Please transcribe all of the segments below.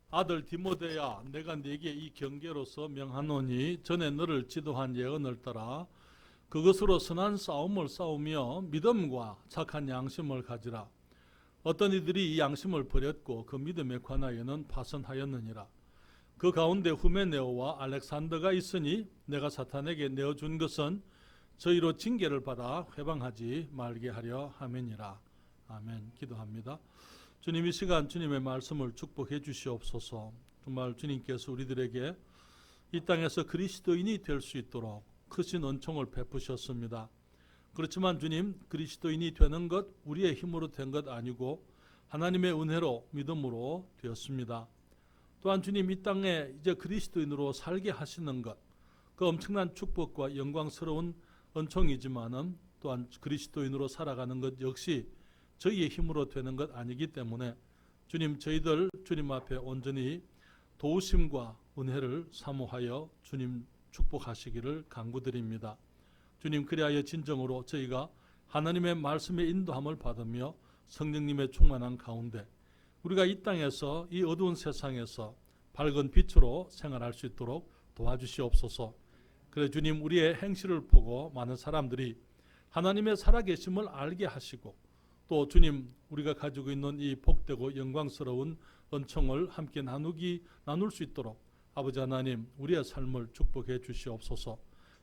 아들 디모데야, 내가 네게 이 경계로서 명하노니 전에 너를 지도한 예언을 따라 그것으로 선한 싸움을 싸우며 믿음과 착한 양심을 가지라. 어떤 이들이 이 양심을 버렸고 그 믿음에 관하여는 파선하였느니라. 그 가운데 후메네오와 알렉산더가 있으니 내가 사탄에게 내어준 것은 저희로 징계를 받아 회방하지 말게 하려 함이니라. 아멘. 기도합니다. 주님, 이 시간 주님의 말씀을 축복해 주시옵소서. 정말 주님께서 우리들에게 이 땅에서 그리스도인이 될 수 있도록 크신 은총을 베푸셨습니다. 그렇지만 주님, 그리스도인이 되는 것 우리의 힘으로 된 것 아니고 하나님의 은혜로 믿음으로 되었습니다. 또한 주님, 이 땅에 이제 그리스도인으로 살게 하시는 것, 그 엄청난 축복과 영광스러운 은총이지만은 또한 그리스도인으로 살아가는 것 역시 저희의 힘으로 되는 것 아니기 때문에 주님, 저희들 주님 앞에 온전히 도우심과 은혜를 사모하여 주님 축복하시기를 간구드립니다. 주님, 그리하여 진정으로 저희가 하나님의 말씀의 인도함을 받으며 성령님의 충만한 가운데 우리가 이 땅에서 이 어두운 세상에서 밝은 빛으로 생활할 수 있도록 도와주시옵소서. 그래 주님, 우리의 행실을 보고 많은 사람들이 하나님의 살아계심을 알게 하시고 또 주님, 우리가 가지고 있는 이 복되고 영광스러운 은총을 함께 나눌 수 있도록 아버지 하나님, 우리의 삶을 축복해 주시옵소서.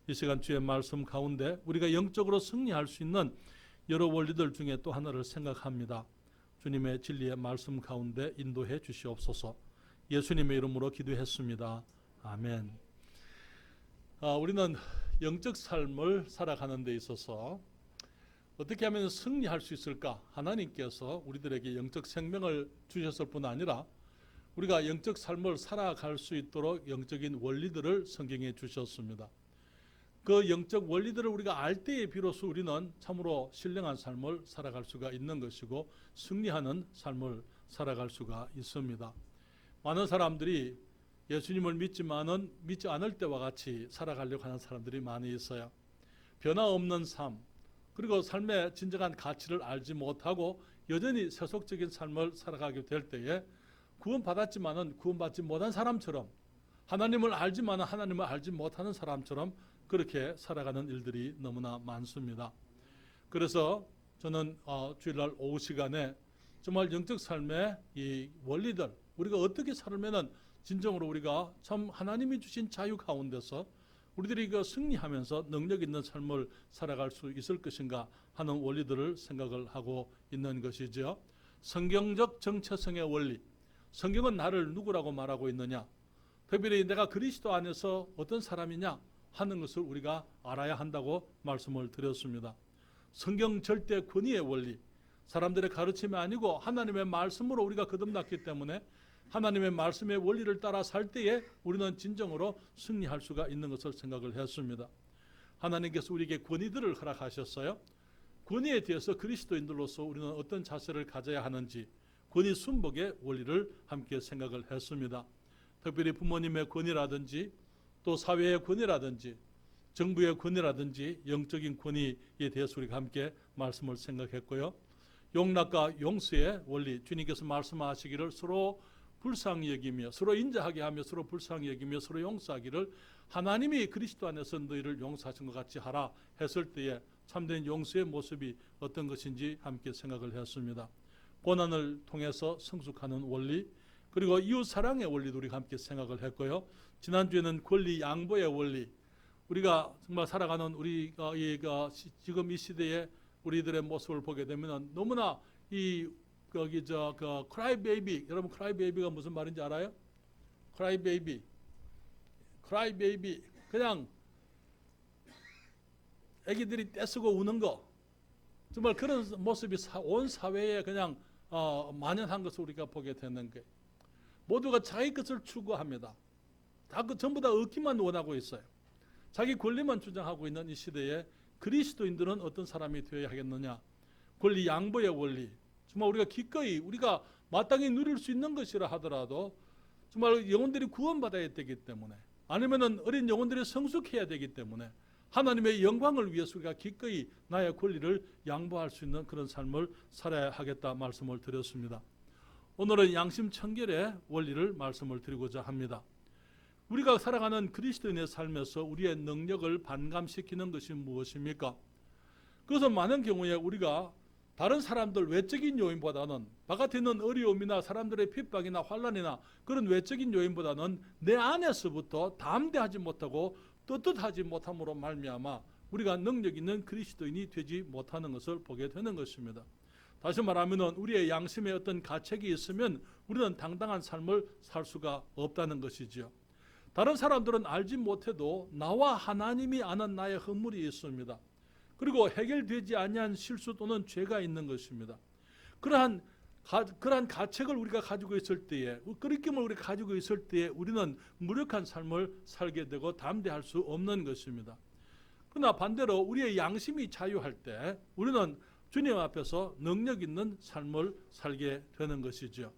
이 시간 주의 말씀 가운데 우리가 영적으로 승리할 수 있는 여러 원리들 중에 또 하나를 생각합니다. 주님의 진리의 말씀 가운데 인도해 주시옵소서. 예수님의 이름으로 기도했습니다. 아멘. 우리는 영적 삶을 살아가는 데 있어서 어떻게 하면 승리할 수 있을까? 하나님께서 우리들에게 영적 생명을 주셨을 뿐 아니라 우리가 영적 삶을 살아갈 수 있도록 영적인 원리들을 성경에 주셨습니다. 그 영적 원리들을 우리가 알 때에 비로소 우리는 참으로 신령한 삶을 살아갈 수가 있는 것이고 승리하는 삶을 살아갈 수가 있습니다. 많은 사람들이 예수님을 믿지만은 믿지 않을 때와 같이 살아가려고 하는 사람들이 많이 있어요. 변화 없는 삶, 그리고 삶의 진정한 가치를 알지 못하고 여전히 세속적인 삶을 살아가게 될 때에 구원받았지만은 구원받지 못한 사람처럼, 하나님을 알지만은 하나님을 알지 못하는 사람처럼 그렇게 살아가는 일들이 너무나 많습니다. 그래서 저는 주일날 오후 시간에 정말 영적 삶의 이 원리들, 우리가 어떻게 살면은 진정으로 우리가 참 하나님이 주신 자유 가운데서 우리들이 그 승리하면서 능력 있는 삶을 살아갈 수 있을 것인가 하는 원리들을 생각을 하고 있는 것이죠. 성경적 정체성의 원리. 성경은 나를 누구라고 말하고 있느냐? 특별히 내가 그리스도 안에서 어떤 사람이냐 하는 것을 우리가 알아야 한다고 말씀을 드렸습니다. 성경 절대 권위의 원리. 사람들의 가르침이 아니고 하나님의 말씀으로 우리가 거듭났기 때문에 하나님의 말씀의 원리를 따라 살 때에 우리는 진정으로 승리할 수가 있는 것을 생각을 했습니다. 하나님께서 우리에게 권위들을 허락하셨어요. 권위에 대해서 그리스도인들로서 우리는 어떤 자세를 가져야 하는지 권위 순복의 원리를 함께 생각을 했습니다. 특별히 부모님의 권위라든지 또 사회의 권위라든지 정부의 권위라든지 영적인 권위에 대해서 우리가 함께 말씀을 생각했고요. 용납과 용서의 원리, 주님께서 말씀하시기를 서로 불쌍히 여기며 서로 인자하게 하며 서로 불쌍히 여기며 서로 용서하기를 하나님이 그리스도 안에서 너희를 용서하신 것 같이 하라 했을 때에 참된 용서의 모습이 어떤 것인지 함께 생각을 했습니다. 고난을 통해서 성숙하는 원리, 그리고 이웃 사랑의 원리도 우리가 함께 생각을 했고요. 지난주에는 권리 양보의 원리, 우리가 정말 살아가는 우리가 지금 이 시대에 우리들의 모습을 보게 되면 너무나 이 cry baby, 여러분 cry baby가 무슨 말인지 알아요? cry baby, 그냥 아기들이 떼쓰고 우는 거, 정말 그런 모습이 온 사회에 그냥 만연한 것을 우리가 보게 되는 거예요. 모두가 자기 것을 추구합니다. 전부 다 얻기만 원하고 있어요. 자기 권리만 주장하고 있는 이 시대에 그리스도인들은 어떤 사람이 되어야 하겠느냐? 권리 양보의 원리. 정말 우리가 기꺼이 우리가 마땅히 누릴 수 있는 것이라 하더라도 정말 영혼들이 구원받아야 되기 때문에, 아니면은 어린 영혼들이 성숙해야 되기 때문에 하나님의 영광을 위해서 우리가 기꺼이 나의 권리를 양보할 수 있는 그런 삶을 살아야 하겠다 말씀을 드렸습니다. 오늘은 양심 청결의 원리를 말씀을 드리고자 합니다. 우리가 살아가는 그리스도인의 삶에서 우리의 능력을 반감시키는 것이 무엇입니까? 그것은 많은 경우에 우리가 다른 사람들 외적인 요인보다는 바깥에 있는 어려움이나 사람들의 핍박이나 환난이나 그런 외적인 요인보다는 내 안에서부터 담대하지 못하고 떳떳하지 못함으로 말미암아 우리가 능력 있는 그리스도인이 되지 못하는 것을 보게 되는 것입니다. 다시 말하면 우리의 양심에 어떤 가책이 있으면 우리는 당당한 삶을 살 수가 없다는 것이지요. 다른 사람들은 알지 못해도 나와 하나님이 아는 나의 허물이 있습니다. 그리고 해결되지 아니한 실수 또는 죄가 있는 것입니다. 그러한 가책을 우리가 가지고 있을 때에, 끄리낌을 우리가 가지고 있을 때에 우리는 무력한 삶을 살게 되고 담대할 수 없는 것입니다. 그러나 반대로 우리의 양심이 자유할 때 우리는 주님 앞에서 능력 있는 삶을 살게 되는 것이죠.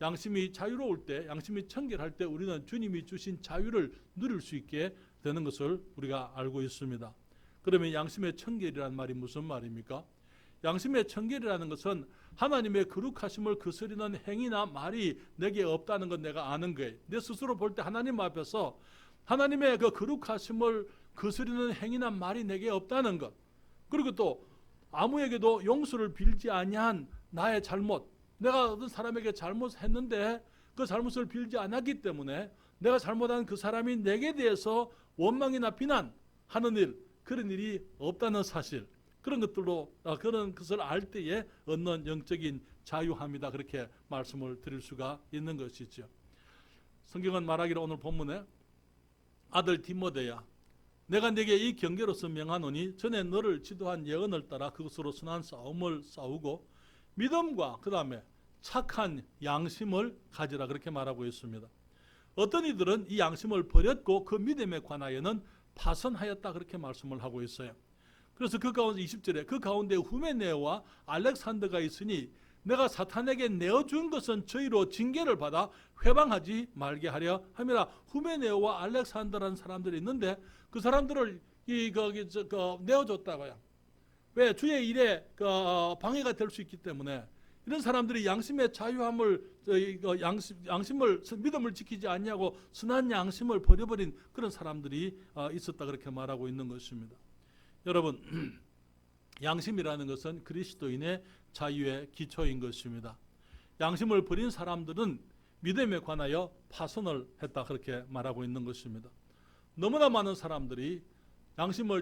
양심이 자유로울 때, 양심이 청결할 때 우리는 주님이 주신 자유를 누릴 수 있게 되는 것을 우리가 알고 있습니다. 그러면 양심의 청결이라는 말이 무슨 말입니까? 양심의 청결이라는 것은 하나님의 거룩하심을 거스르는 행위나 말이 내게 없다는 건 내가 아는 거예요. 내 스스로 볼 때 하나님 앞에서 하나님의 그 거룩하심을 거스르는 행위나 말이 내게 없다는 것, 그리고 또 아무에게도 용서를 빌지 아니한 나의 잘못, 내가 어떤 사람에게 잘못했는데 그 잘못을 빌지 않았기 때문에 내가 잘못한 그 사람이 내게 대해서 원망이나 비난하는 일, 그런 일이 없다는 사실, 그런 것을 알 때에 얻는 영적인 자유함이다, 그렇게 말씀을 드릴 수가 있는 것이죠. 성경은 말하기를 오늘 본문에 아들 디모데야, 내가 네게 이 경계로서 명하노니 전에 너를 지도한 예언을 따라 그것으로 선한 싸움을 싸우고 믿음과 그 다음에 착한 양심을 가지라, 그렇게 말하고 있습니다. 어떤 이들은 이 양심을 버렸고 그 믿음에 관하여는 파선하였다, 그렇게 말씀을 하고 있어요. 그래서 그 가운데 20절에 그 가운데 후메네오와 알렉산더가 있으니 내가 사탄에게 내어준 것은 저희로 징계를 받아 회방하지 말게 하려 함이라. 후메네오와 알렉산더라는 사람들이 있는데 그 사람들을 내어줬다고요. 왜? 주의 일에 방해가 될 수 있기 때문에. 이런 사람들이 양심의 자유함을, 양심을, 믿음을 지키지 않냐고 선한 양심을 버려버린 그런 사람들이 있었다, 그렇게 말하고 있는 것입니다. 여러분, 양심이라는 것은 그리스도인의 자유의 기초인 것입니다. 양심을 버린 사람들은 믿음에 관하여 파선을 했다, 그렇게 말하고 있는 것입니다. 너무나 많은 사람들이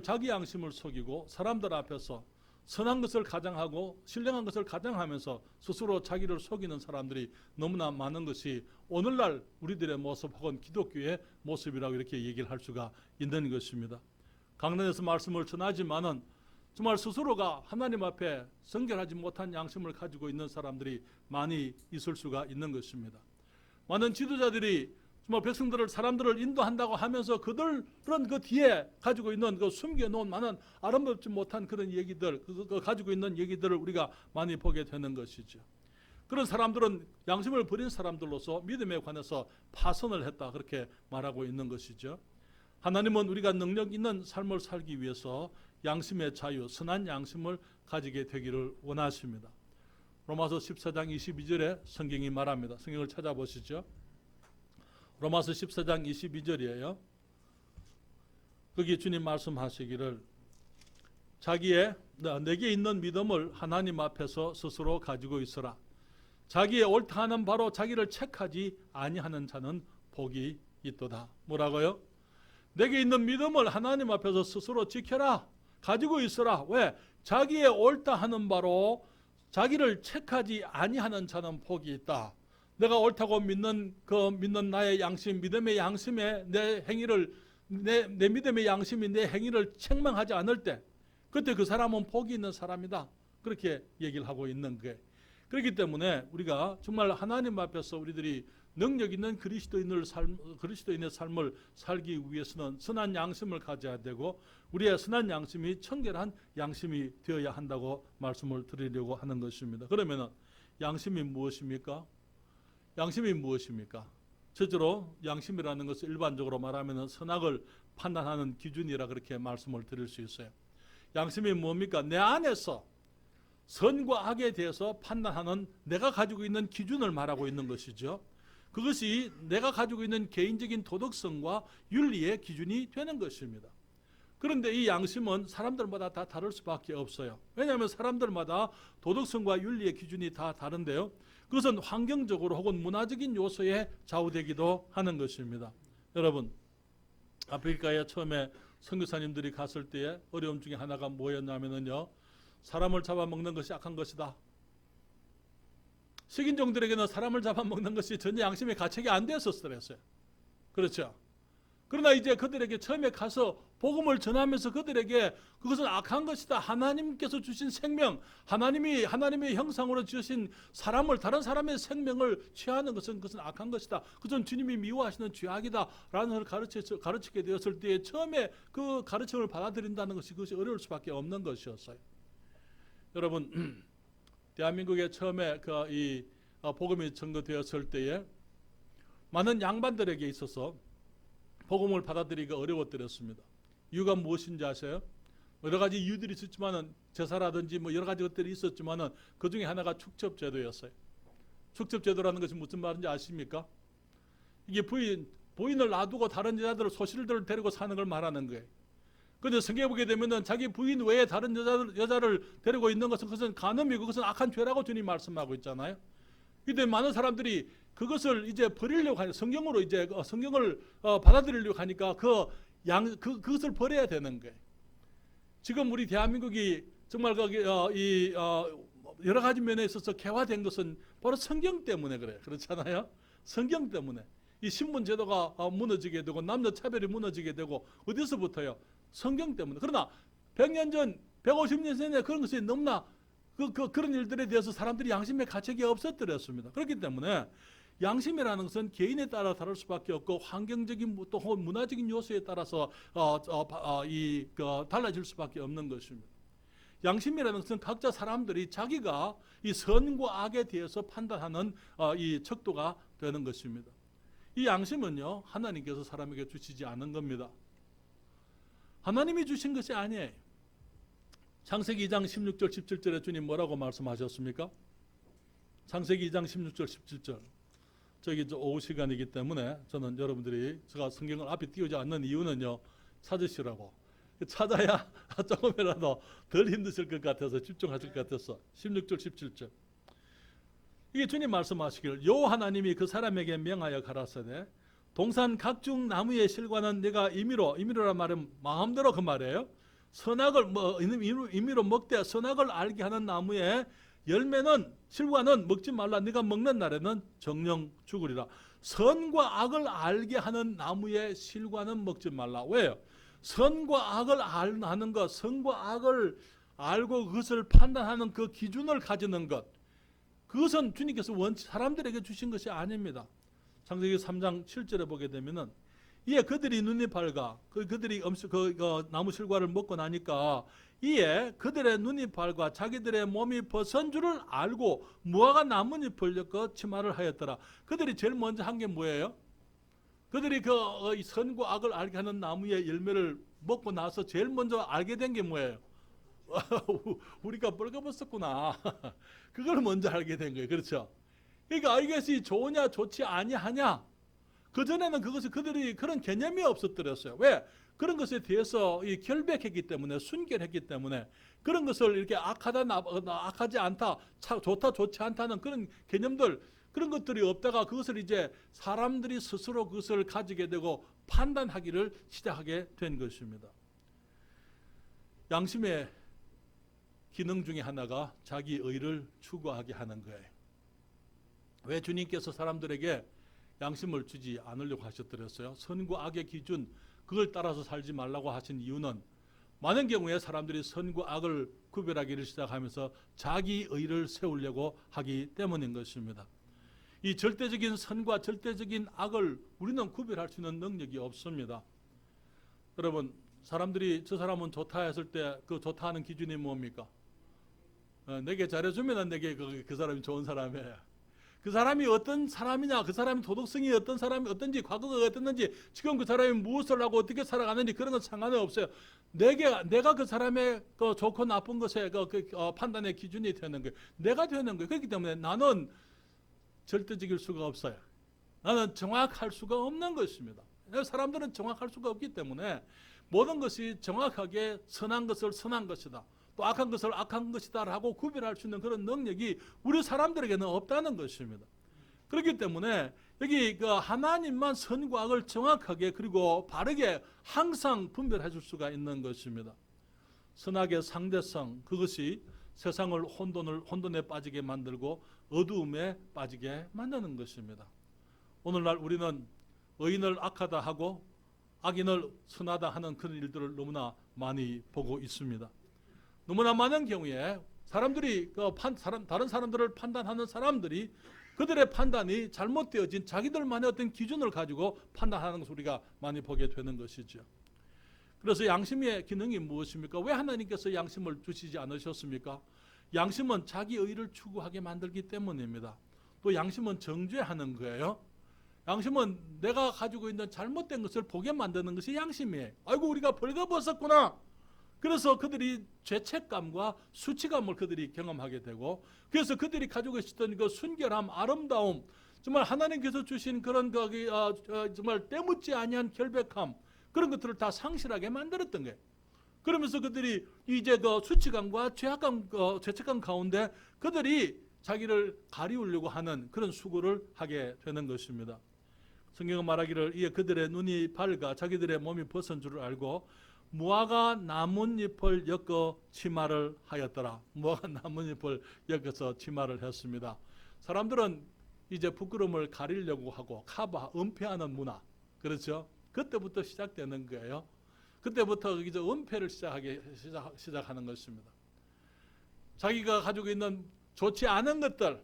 자기 양심을 속이고 사람들 앞에서 선한 것을 가장하고 신령한 것을 가장하면서 스스로 자기를 속이는 사람들이 너무나 많은 것이 오늘날 우리들의 모습 혹은 기독교의 모습이라고 이렇게 얘기를 할 수가 있는 것입니다. 강단에서 말씀을 전하지만은 정말 스스로가 하나님 앞에 성결하지 못한 양심을 가지고 있는 사람들이 많이 있을 수가 있는 것입니다. 많은 지도자들이 정말 사람들을 인도한다고 하면서 그들은 그 뒤에 가지고 있는 그 숨겨놓은 많은 아름답지 못한 그런 얘기들, 가지고 있는 얘기들을 우리가 많이 보게 되는 것이죠. 그런 사람들은 양심을 버린 사람들로서 믿음에 관해서 파선을 했다, 그렇게 말하고 있는 것이죠. 하나님은 우리가 능력 있는 삶을 살기 위해서 양심의 자유, 선한 양심을 가지게 되기를 원하십니다. 로마서 14장 22절에 성경이 말합니다. 성경을 찾아보시죠. 로마서 14장 22절이에요. 거기 주님 말씀하시기를 내게 있는 믿음을 하나님 앞에서 스스로 가지고 있어라. 자기의 옳다 하는 바로 자기를 책하지 아니하는 자는 복이 있도다. 뭐라고요? 내게 있는 믿음을 하나님 앞에서 스스로 지켜라. 가지고 있어라. 왜? 자기의 옳다 하는 바로 자기를 책하지 아니하는 자는 복이 있다. 내가 옳다고 믿는 나의 양심, 믿음의 양심에 내 행위를, 내 믿음의 양심이 내 행위를 책망하지 않을 때, 그때 그 사람은 복이 있는 사람이다, 그렇게 얘기를 하고 있는 거예요. 그렇기 때문에 우리가 정말 하나님 앞에서 우리들이 능력 있는 그리스도인의 삶을 살기 위해서는 선한 양심을 가져야 되고 우리의 선한 양심이 청결한 양심이 되어야 한다고 말씀을 드리려고 하는 것입니다. 그러면 양심이 무엇입니까? 양심이 무엇입니까? 첫째로 양심이라는 것을 일반적으로 말하면 선악을 판단하는 기준이라 그렇게 말씀을 드릴 수 있어요. 양심이 뭡니까? 내 안에서 선과 악에 대해서 판단하는 내가 가지고 있는 기준을 말하고 있는 것이죠. 그것이 내가 가지고 있는 개인적인 도덕성과 윤리의 기준이 되는 것입니다. 그런데 이 양심은 사람들마다 다 다를 수밖에 없어요. 왜냐하면 사람들마다 도덕성과 윤리의 기준이 다 다른데요. 그것은 환경적으로 혹은 문화적인 요소에 좌우되기도 하는 것입니다. 여러분, 아프리카에 처음에 선교사님들이 갔을 때의 어려움 중에 하나가 뭐였냐면요, 사람을 잡아먹는 것이 악한 것이다. 식인종들에게는 사람을 잡아먹는 것이 전혀 양심의 가책이 안 됐었어요. 그렇죠? 그러나 이제 그들에게 처음에 가서 복음을 전하면서 그들에게 그것은 악한 것이다. 하나님께서 주신 생명, 하나님의 형상으로 지으신 사람을, 다른 사람의 생명을 취하는 것은 그것은 악한 것이다. 그것은 주님이 미워하시는 죄악이다. 라는 것을 가르치게 되었을 때에 처음에 그 가르침을 받아들인다는 것이 그것이 어려울 수밖에 없는 것이었어요. 여러분, 대한민국에 처음에 이 복음이 전거되었을 때에 많은 양반들에게 있어서 복음을 받아들이기가 어려웠더랬습니다. 이유가 무엇인지 아세요? 여러 가지 이유들이 있었지만은 제사라든지 뭐 여러 가지 것들이 있었지만은 그 중에 하나가 축첩제도였어요. 축첩제도라는 것이 무슨 말인지 아십니까? 이게 부인을 놔두고 다른 여자들을 소실들을 데리고 사는 걸 말하는 거예요. 그런데 성경에 보게 되면은 자기 부인 외에 다른 여자를 데리고 있는 것은 그것은 간음이고 그것은 악한 죄라고 주님 말씀하고 있잖아요. 이때 많은 사람들이 그것을 이제 버리려고 하니까 성경으로 이제 성경을 받아들이려고 하니까 그것을 버려야 되는 거예요. 지금 우리 대한민국이 정말 여러 가지 면에 있어서 개화된 것은 바로 성경 때문에 그래요. 그렇잖아요. 성경 때문에 이 신분 제도가 무너지게 되고 남녀 차별이 무너지게 되고 어디서부터요? 성경 때문에. 그러나 100년 전, 150년 전에 그런 것이 너무나 그런 일들에 대해서 사람들이 양심의 가책이 없었더랬습니다. 그렇기 때문에 양심이라는 것은 개인에 따라 다를 수밖에 없고 환경적인 또 문화적인 요소에 따라서 달라질 수밖에 없는 것입니다. 양심이라는 것은 각자 사람들이 자기가 이 선과 악에 대해서 판단하는 이 척도가 되는 것입니다. 이 양심은요, 하나님께서 사람에게 주시지 않은 겁니다. 하나님이 주신 것이 아니에요. 창세기 2장 16절 17절에 주님 뭐라고 말씀하셨습니까? 창세기 2장 16절 17절. 저기 오후 시간이기 때문에 저는 여러분들이 제가 성경을 앞에 띄우지 않는 이유는요, 찾으시라고. 찾아야 조금이라도 덜 힘드실 것 같아서 집중하실 것 같아서 16절 17절. 이게 주님 말씀하시기를 여호와 하나님이 그 사람에게 명하여 가라사대 동산 각종 나무의 실과는 내가 임의로란 말은 마음대로 그 말이에요. 선악을 임의로 먹되 선악을 알게 하는 나무의 열매는 실과는 먹지 말라. 네가 먹는 날에는 정령 죽으리라. 선과 악을 알게 하는 나무의 실과는 먹지 말라. 왜요? 선과 악을 아는 것, 선과 악을 알고 그것을 판단하는 그 기준을 가지는 것, 그것은 주님께서 사람들에게 주신 것이 아닙니다. 창세기 3장 7절에 보게 되면은 이에 그들이 눈이 밝아 그들이 나무 실과를 먹고 나니까 이에 그들의 눈이 밝아 자기들의 몸이 벗은 줄을 알고 무화과 나뭇잎을 엮어 치마를 하였더라. 그들이 제일 먼저 한 게 뭐예요? 그들이 선과 악을 알게 하는 나무의 열매를 먹고 나서 제일 먼저 알게 된 게 뭐예요? 우리가 벌거벗었구나. 그걸 먼저 알게 된 거예요. 그렇죠? 그러니까 이것이 좋으냐 좋지 아니하냐, 그전에는 그들이 그런 개념이 없었더랬어요. 왜? 그런 것에 대해서 결백했기 때문에, 순결했기 때문에, 그런 것을 이렇게 악하지 않다, 좋다 좋지 않다는 그런 개념들, 그런 것들이 없다가 그것을 이제 사람들이 스스로 그것을 가지게 되고 판단하기를 시작하게 된 것입니다. 양심의 기능 중에 하나가 자기 의를 추구하게 하는 거예요. 왜 주님께서 사람들에게 양심을 주지 않으려고 하셨더랬어요? 선과 악의 기준, 그걸 따라서 살지 말라고 하신 이유는 많은 경우에 사람들이 선과 악을 구별하기를 시작하면서 자기 의를 세우려고 하기 때문인 것입니다. 이 절대적인 선과 절대적인 악을 우리는 구별할 수 있는 능력이 없습니다. 여러분, 사람들이 저 사람은 좋다 했을 때 그 좋다 하는 기준이 뭡니까? 내게 잘해주면 내게 그 사람이 좋은 사람이에요. 그 사람이 어떤 사람이냐, 그 사람의 도덕성이 어떤 사람이 어떤지, 과거가 어땠는지, 지금 그 사람이 무엇을 하고 어떻게 살아가는지 그런 건 상관은 없어요. 내가 그 사람의 그 좋고 나쁜 것의 판단의 기준이 되는 거예요. 내가 되는 거예요. 그렇기 때문에 나는 절대적일 수가 없어요. 나는 정확할 수가 없는 것입니다. 사람들은 정확할 수가 없기 때문에 모든 것이 정확하게 선한 것을 선한 것이다, 또 악한 것을 악한 것이다 라고 구별할 수 있는 그런 능력이 우리 사람들에게는 없다는 것입니다. 그렇기 때문에 여기 그 하나님만 선과 악을 정확하게 그리고 바르게 항상 분별해 줄 수가 있는 것입니다. 선악의 상대성, 그것이 세상을 혼돈에 빠지게 만들고 어두움에 빠지게 만드는 것입니다. 오늘날 우리는 의인을 악하다 하고 악인을 선하다 하는 그런 일들을 너무나 많이 보고 있습니다. 너무나 많은 경우에 사람들이 다른 사람들을 판단하는 사람들이 그들의 판단이 잘못되어진 자기들만의 어떤 기준을 가지고 판단하는 것을 우리가 많이 보게 되는 것이죠. 그래서 양심의 기능이 무엇입니까? 왜 하나님께서 양심을 주시지 않으셨습니까? 양심은 자기 의를 추구하게 만들기 때문입니다. 또 양심은 정죄하는 거예요. 양심은 내가 가지고 있는 잘못된 것을 보게 만드는 것이 양심이에요. 아이고, 우리가 벌거벗었구나. 그래서 그들이 죄책감과 수치감을 그들이 경험하게 되고, 그래서 그들이 가지고 있었던 그 순결함, 아름다움, 정말 하나님께서 주신 그런 정말 때묻지 아니한 결백함, 그런 것들을 다 상실하게 만들었던 거예요. 그러면서 그들이 이제 그 수치감과 죄책감 가운데 그들이 자기를 가리우려고 하는 그런 수고를 하게 되는 것입니다. 성경은 말하기를 이에 그들의 눈이 밝아 자기들의 몸이 벗은 줄을 알고 무화과 나뭇잎을 엮어 치마를 하였더라. 무화과 나뭇잎을 엮어서 치마를 했습니다. 사람들은 이제 부끄러움을 가리려고 하고 은폐하는 문화, 그렇죠? 그때부터 시작되는 거예요. 그때부터 이제 은폐를 시작하는 것입니다. 자기가 가지고 있는 좋지 않은 것들,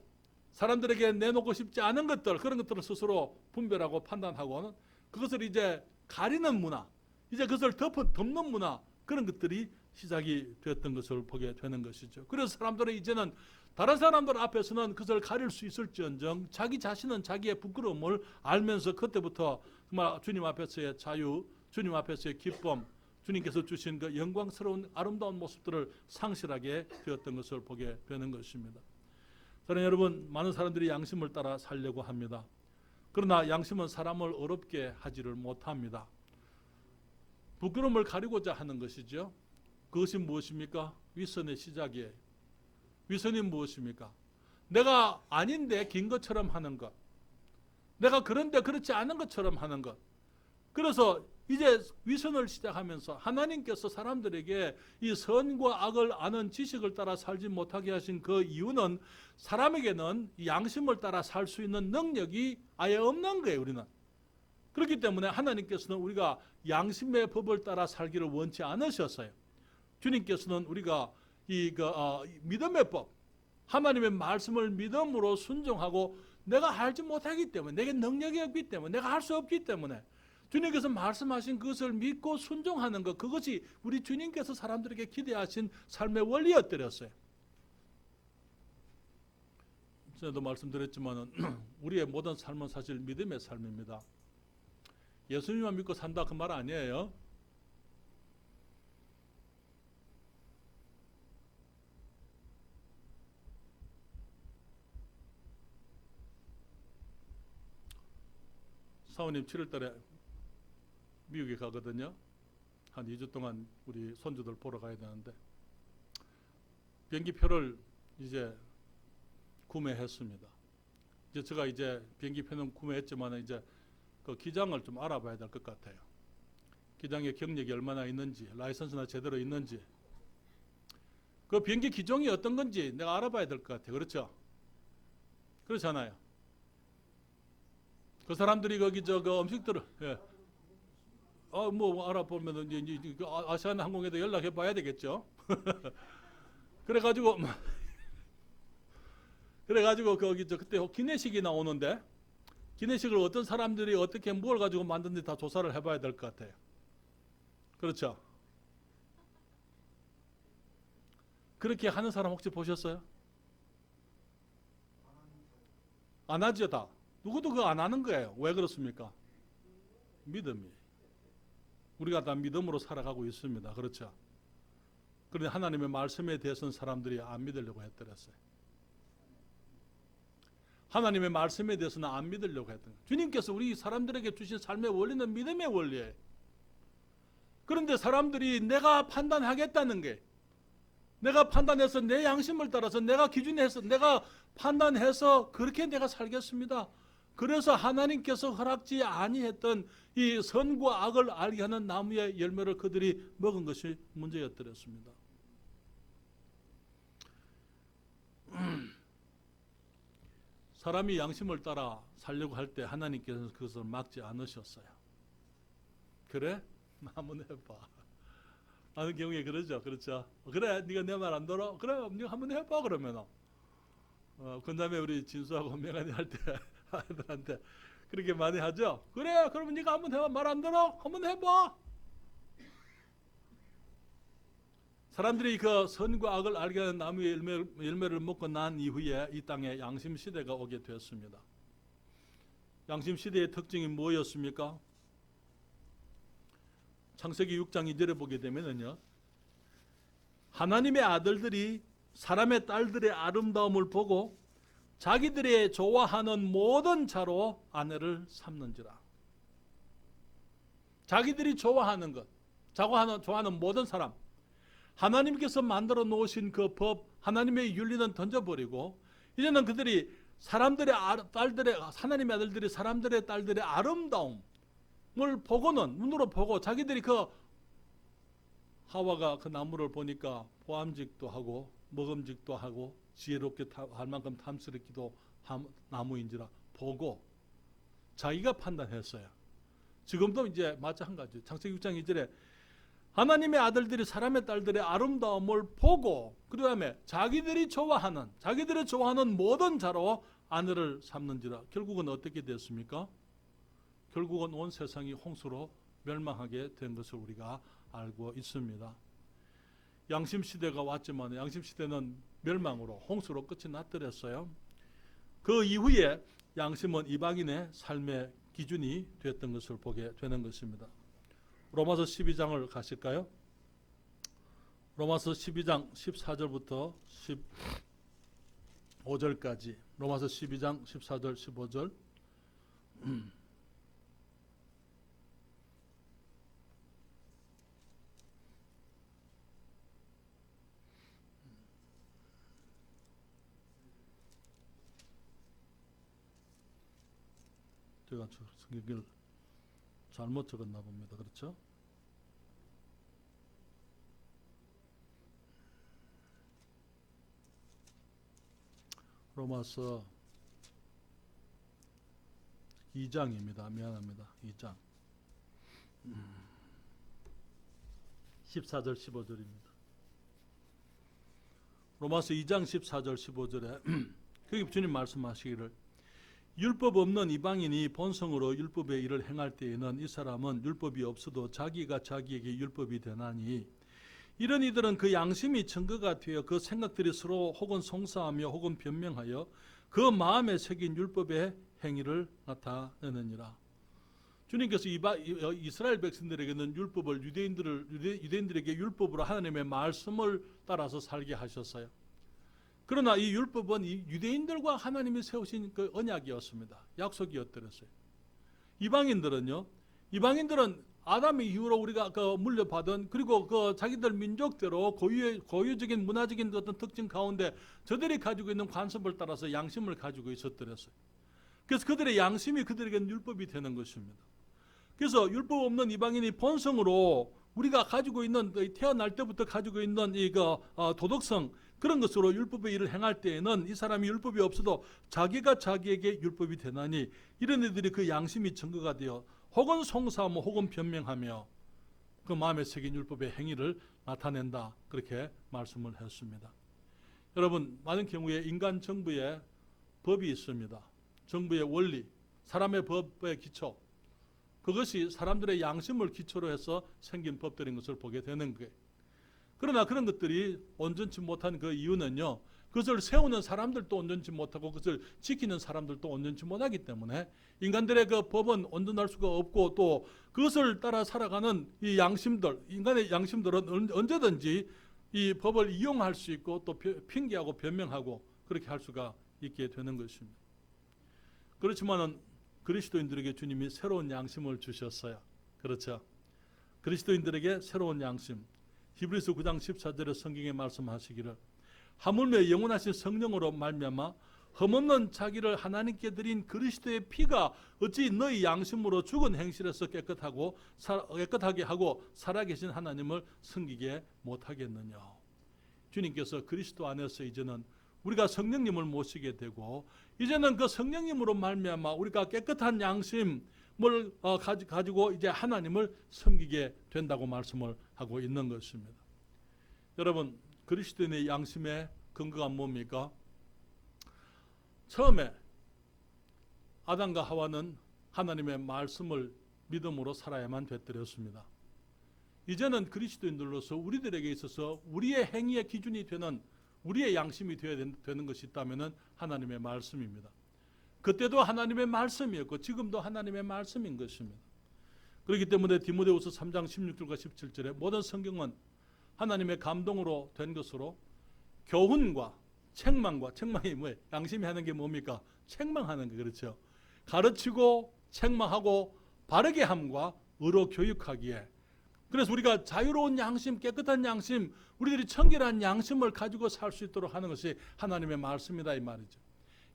사람들에게 내놓고 싶지 않은 것들, 그런 것들을 스스로 분별하고 판단하고는 그것을 이제 가리는 문화, 이제 그것을 덮는 문화, 그런 것들이 시작이 되었던 것을 보게 되는 것이죠. 그래서 사람들은 이제는 다른 사람들 앞에서는 그것을 가릴 수 있을지언정 자기 자신은 자기의 부끄러움을 알면서 그때부터 정말 주님 앞에서의 자유, 주님 앞에서의 기쁨, 주님께서 주신 그 영광스러운 아름다운 모습들을 상실하게 되었던 것을 보게 되는 것입니다. 사랑하는 여러분, 많은 사람들이 양심을 따라 살려고 합니다. 그러나 양심은 사람을 어렵게 하지를 못합니다. 부끄러움을 가리고자 하는 것이죠. 그것이 무엇입니까? 위선의 시작이에요. 위선이 무엇입니까? 내가 아닌데 긴 것처럼 하는 것, 내가 그런데 그렇지 않은 것처럼 하는 것. 그래서 이제 위선을 시작하면서 하나님께서 사람들에게 이 선과 악을 아는 지식을 따라 살지 못하게 하신 그 이유는 사람에게는 양심을 따라 살 수 있는 능력이 아예 없는 거예요. 우리는 그렇기 때문에 하나님께서는 우리가 양심의 법을 따라 살기를 원치 않으셨어요. 주님께서는 우리가 믿음의 법, 하나님의 말씀을 믿음으로 순종하고 내가 알지 못하기 때문에, 내게 능력이 없기 때문에, 내가 할 수 없기 때문에 주님께서 말씀하신 그것을 믿고 순종하는 것, 그것이 우리 주님께서 사람들에게 기대하신 삶의 원리였더랬어요. 전에도 말씀드렸지만 우리의 모든 삶은 사실 믿음의 삶입니다. 예수님만 믿고 산다 그 말 아니에요. 사모님 7월 달에 미국에 가거든요. 한 2주 동안 우리 손주들 보러 가야 되는데 비행기표를 이제 구매했습니다. 이제 제가 이제 비행기표는 구매했지만 이제 그 기장을 좀 알아봐야 될 것 같아요. 기장의 경력이 얼마나 있는지, 라이선스나 제대로 있는지, 그 비행기 기종이 어떤 건지 내가 알아봐야 될 것 같아요. 그렇죠? 그렇잖아요. 그 사람들이 거기 그 음식들을 뭐 알아보면 이제 아시아나 항공에도 연락해 봐야 되겠죠. 그래가지고 거기 그때 기내식이 나오는데 기내식을 어떤 사람들이 어떻게 뭘 가지고 만드는지 다 조사를 해봐야 될 것 같아요. 그렇죠? 그렇게 하는 사람 혹시 보셨어요? 안 하죠 다. 누구도 그거 안 하는 거예요. 왜 그렇습니까? 믿음이. 우리가 다 믿음으로 살아가고 있습니다. 그렇죠? 그런데 하나님의 말씀에 대해서는 사람들이 안 믿으려고 했더랬어요. 하나님의 말씀에 대해서는 안 믿으려고 했던 거예요. 주님께서 우리 사람들에게 주신 삶의 원리는 믿음의 원리예요. 그런데 사람들이 내가 판단하겠다는 게, 내가 판단해서 내 양심을 따라서 내가 기준해서 내가 판단해서 그렇게 내가 살겠습니다. 그래서 하나님께서 허락지 아니했던 이 선과 악을 알게 하는 나무의 열매를 그들이 먹은 것이 문제였더랬습니다. 사람이 양심을 따라 살려고 할 때 하나님께서 그것을 막지 않으셨어요. 그래? 한번 해봐. 하는 경우에 그러죠. 그렇죠. 그래, 네가 내 말 안 들어? 그래, 네가 한번 해봐. 그러면 그 다음에 우리 진수하고 명한이 할 때 아이들한테 그렇게 많이 하죠. 그래, 그러면 네가 한번 해봐. 말 안 들어? 한번 해봐. 사람들이 그 선과 악을 알게 하는 나무의 열매를 먹고 난 이후에 이 땅에 양심 시대가 오게 되었습니다. 양심 시대의 특징이 뭐였습니까? 창세기 6장 2절에 보게 되면은요, 하나님의 아들들이 사람의 딸들의 아름다움을 보고 자기들의 좋아하는 모든 자로 아내를 삼는지라. 자기들이 좋아하는 것, 좋아하는 모든 사람, 하나님께서 만들어 놓으신 그 법, 하나님의 윤리는 던져버리고 이제는 그들이 하나님의 아들들이 사람들의 딸들의 아름다움을 보고는, 눈으로 보고 자기들이 그 하와가 그 나무를 보니까 보암직도 하고 먹음직도 하고 지혜롭게 할 만큼 탐스럽기도 한 나무인지라 보고 자기가 판단했어요. 지금도 이제 마찬가지. 창세기 6장 2절에 하나님의 아들들이 사람의 딸들의 아름다움을 보고 그 다음에 자기들이 좋아하는 모든 자로 아내를 삼는지라. 결국은 어떻게 됐습니까? 결국은 온 세상이 홍수로 멸망하게 된 것을 우리가 알고 있습니다. 양심 시대가 왔지만 양심 시대는 멸망으로 홍수로 끝이 났더랬어요. 그 이후에 양심은 이방인의 삶의 기준이 됐던 것을 보게 되는 것입니다. 로마서 12장을 가실까요? 로마서 12장 14절부터 15절까지. 로마서 12장 14절 15절. 제가 성경을 잘못 적었나 봅니다. 그렇죠? 로마서 2장입니다. 미안합니다. 2장 14절 15절입니다. 로마서 2장 14절 15절에 거기 주님 말씀하시기를 율법 없는 이방인이 본성으로 율법의 일을 행할 때에는 이 사람은 율법이 없어도 자기가 자기에게 율법이 되나니 이런 이들은 그 양심이 증거가 되어 그 생각들이 서로 혹은 송사하며 혹은 변명하여 그 마음에 새긴 율법의 행위를 나타내느니라. 주님께서 이스라엘 백성들에게는 율법을 유대인들에게 율법으로 하나님의 말씀을 따라서 살게 하셨어요. 그러나 이 율법은 이 유대인들과 하나님이 세우신 그 언약이었습니다. 약속이었더랬어요. 이방인들은 아담 이후로 우리가 그 물려받은 그리고 그 자기들 민족대로 고유적인 문화적인 어떤 특징 가운데 저들이 가지고 있는 관습을 따라서 양심을 가지고 있었더랬어요. 그래서 그들의 양심이 그들에게는 율법이 되는 것입니다. 그래서 율법 없는 이방인이 본성으로 우리가 가지고 있는 태어날 때부터 가지고 있는 도덕성 그런 것으로 율법의 일을 행할 때에는 이 사람이 율법이 없어도 자기가 자기에게 율법이 되나니 이런 이들이 그 양심이 증거가 되어 혹은 송사하며 혹은 변명하며 그 마음에 새긴 율법의 행위를 나타낸다. 그렇게 말씀을 했습니다. 여러분, 많은 경우에 인간 정부에 법이 있습니다. 정부의 원리, 사람의 법의 기초, 그것이 사람들의 양심을 기초로 해서 생긴 법들인 것을 보게 되는 거예요. 그러나 그런 것들이 온전치 못한 그 이유는요, 그것을 세우는 사람들도 온전치 못하고 그것을 지키는 사람들도 온전치 못하기 때문에 인간들의 그 법은 온전할 수가 없고 또 그것을 따라 살아가는 이 양심들, 인간의 양심들은 언제든지 이 법을 이용할 수 있고 또 핑계하고 변명하고 그렇게 할 수가 있게 되는 것입니다. 그렇지만은 그리스도인들에게 주님이 새로운 양심을 주셨어요. 그렇죠? 그리스도인들에게 새로운 양심. 히브리서 9장 14절에 성경에 말씀하시기를 하물며 영원하신 성령으로 말미암아 흠없는 자기를 하나님께 드린 그리스도의 피가 어찌 너희 양심으로 죽은 행실에서 깨끗하게 하고 살아계신 하나님을 섬기게 못하겠느냐. 주님께서 그리스도 안에서 이제는 우리가 성령님을 모시게 되고 이제는 그 성령님으로 말미암아 우리가 깨끗한 양심을 가지고 이제 하나님을 섬기게 된다고 말씀을 하고 있는 것입니다. 여러분, 그리스도인의 양심의 근거가 뭡니까? 처음에 아담과 하와는 하나님의 말씀을 믿음으로 살아야만 되더랬습니다. 이제는 그리스도인들로서 우리들에게 있어서 우리의 행위의 기준이 되는 우리의 양심이 되어야 되는 것이 있다면 하나님의 말씀입니다. 그때도 하나님의 말씀이었고 지금도 하나님의 말씀인 것입니다. 그렇기 때문에 디모데후서 3장 16절과 17절에 모든 성경은 하나님의 감동으로 된 것으로 교훈과 책망이 뭐예요? 양심이 하는 게 뭡니까? 책망하는 거, 그렇죠? 가르치고 책망하고 바르게 함과 의로 교육하기에, 그래서 우리가 자유로운 양심, 깨끗한 양심, 우리들이 청결한 양심을 가지고 살 수 있도록 하는 것이 하나님의 말씀이다 이 말이죠.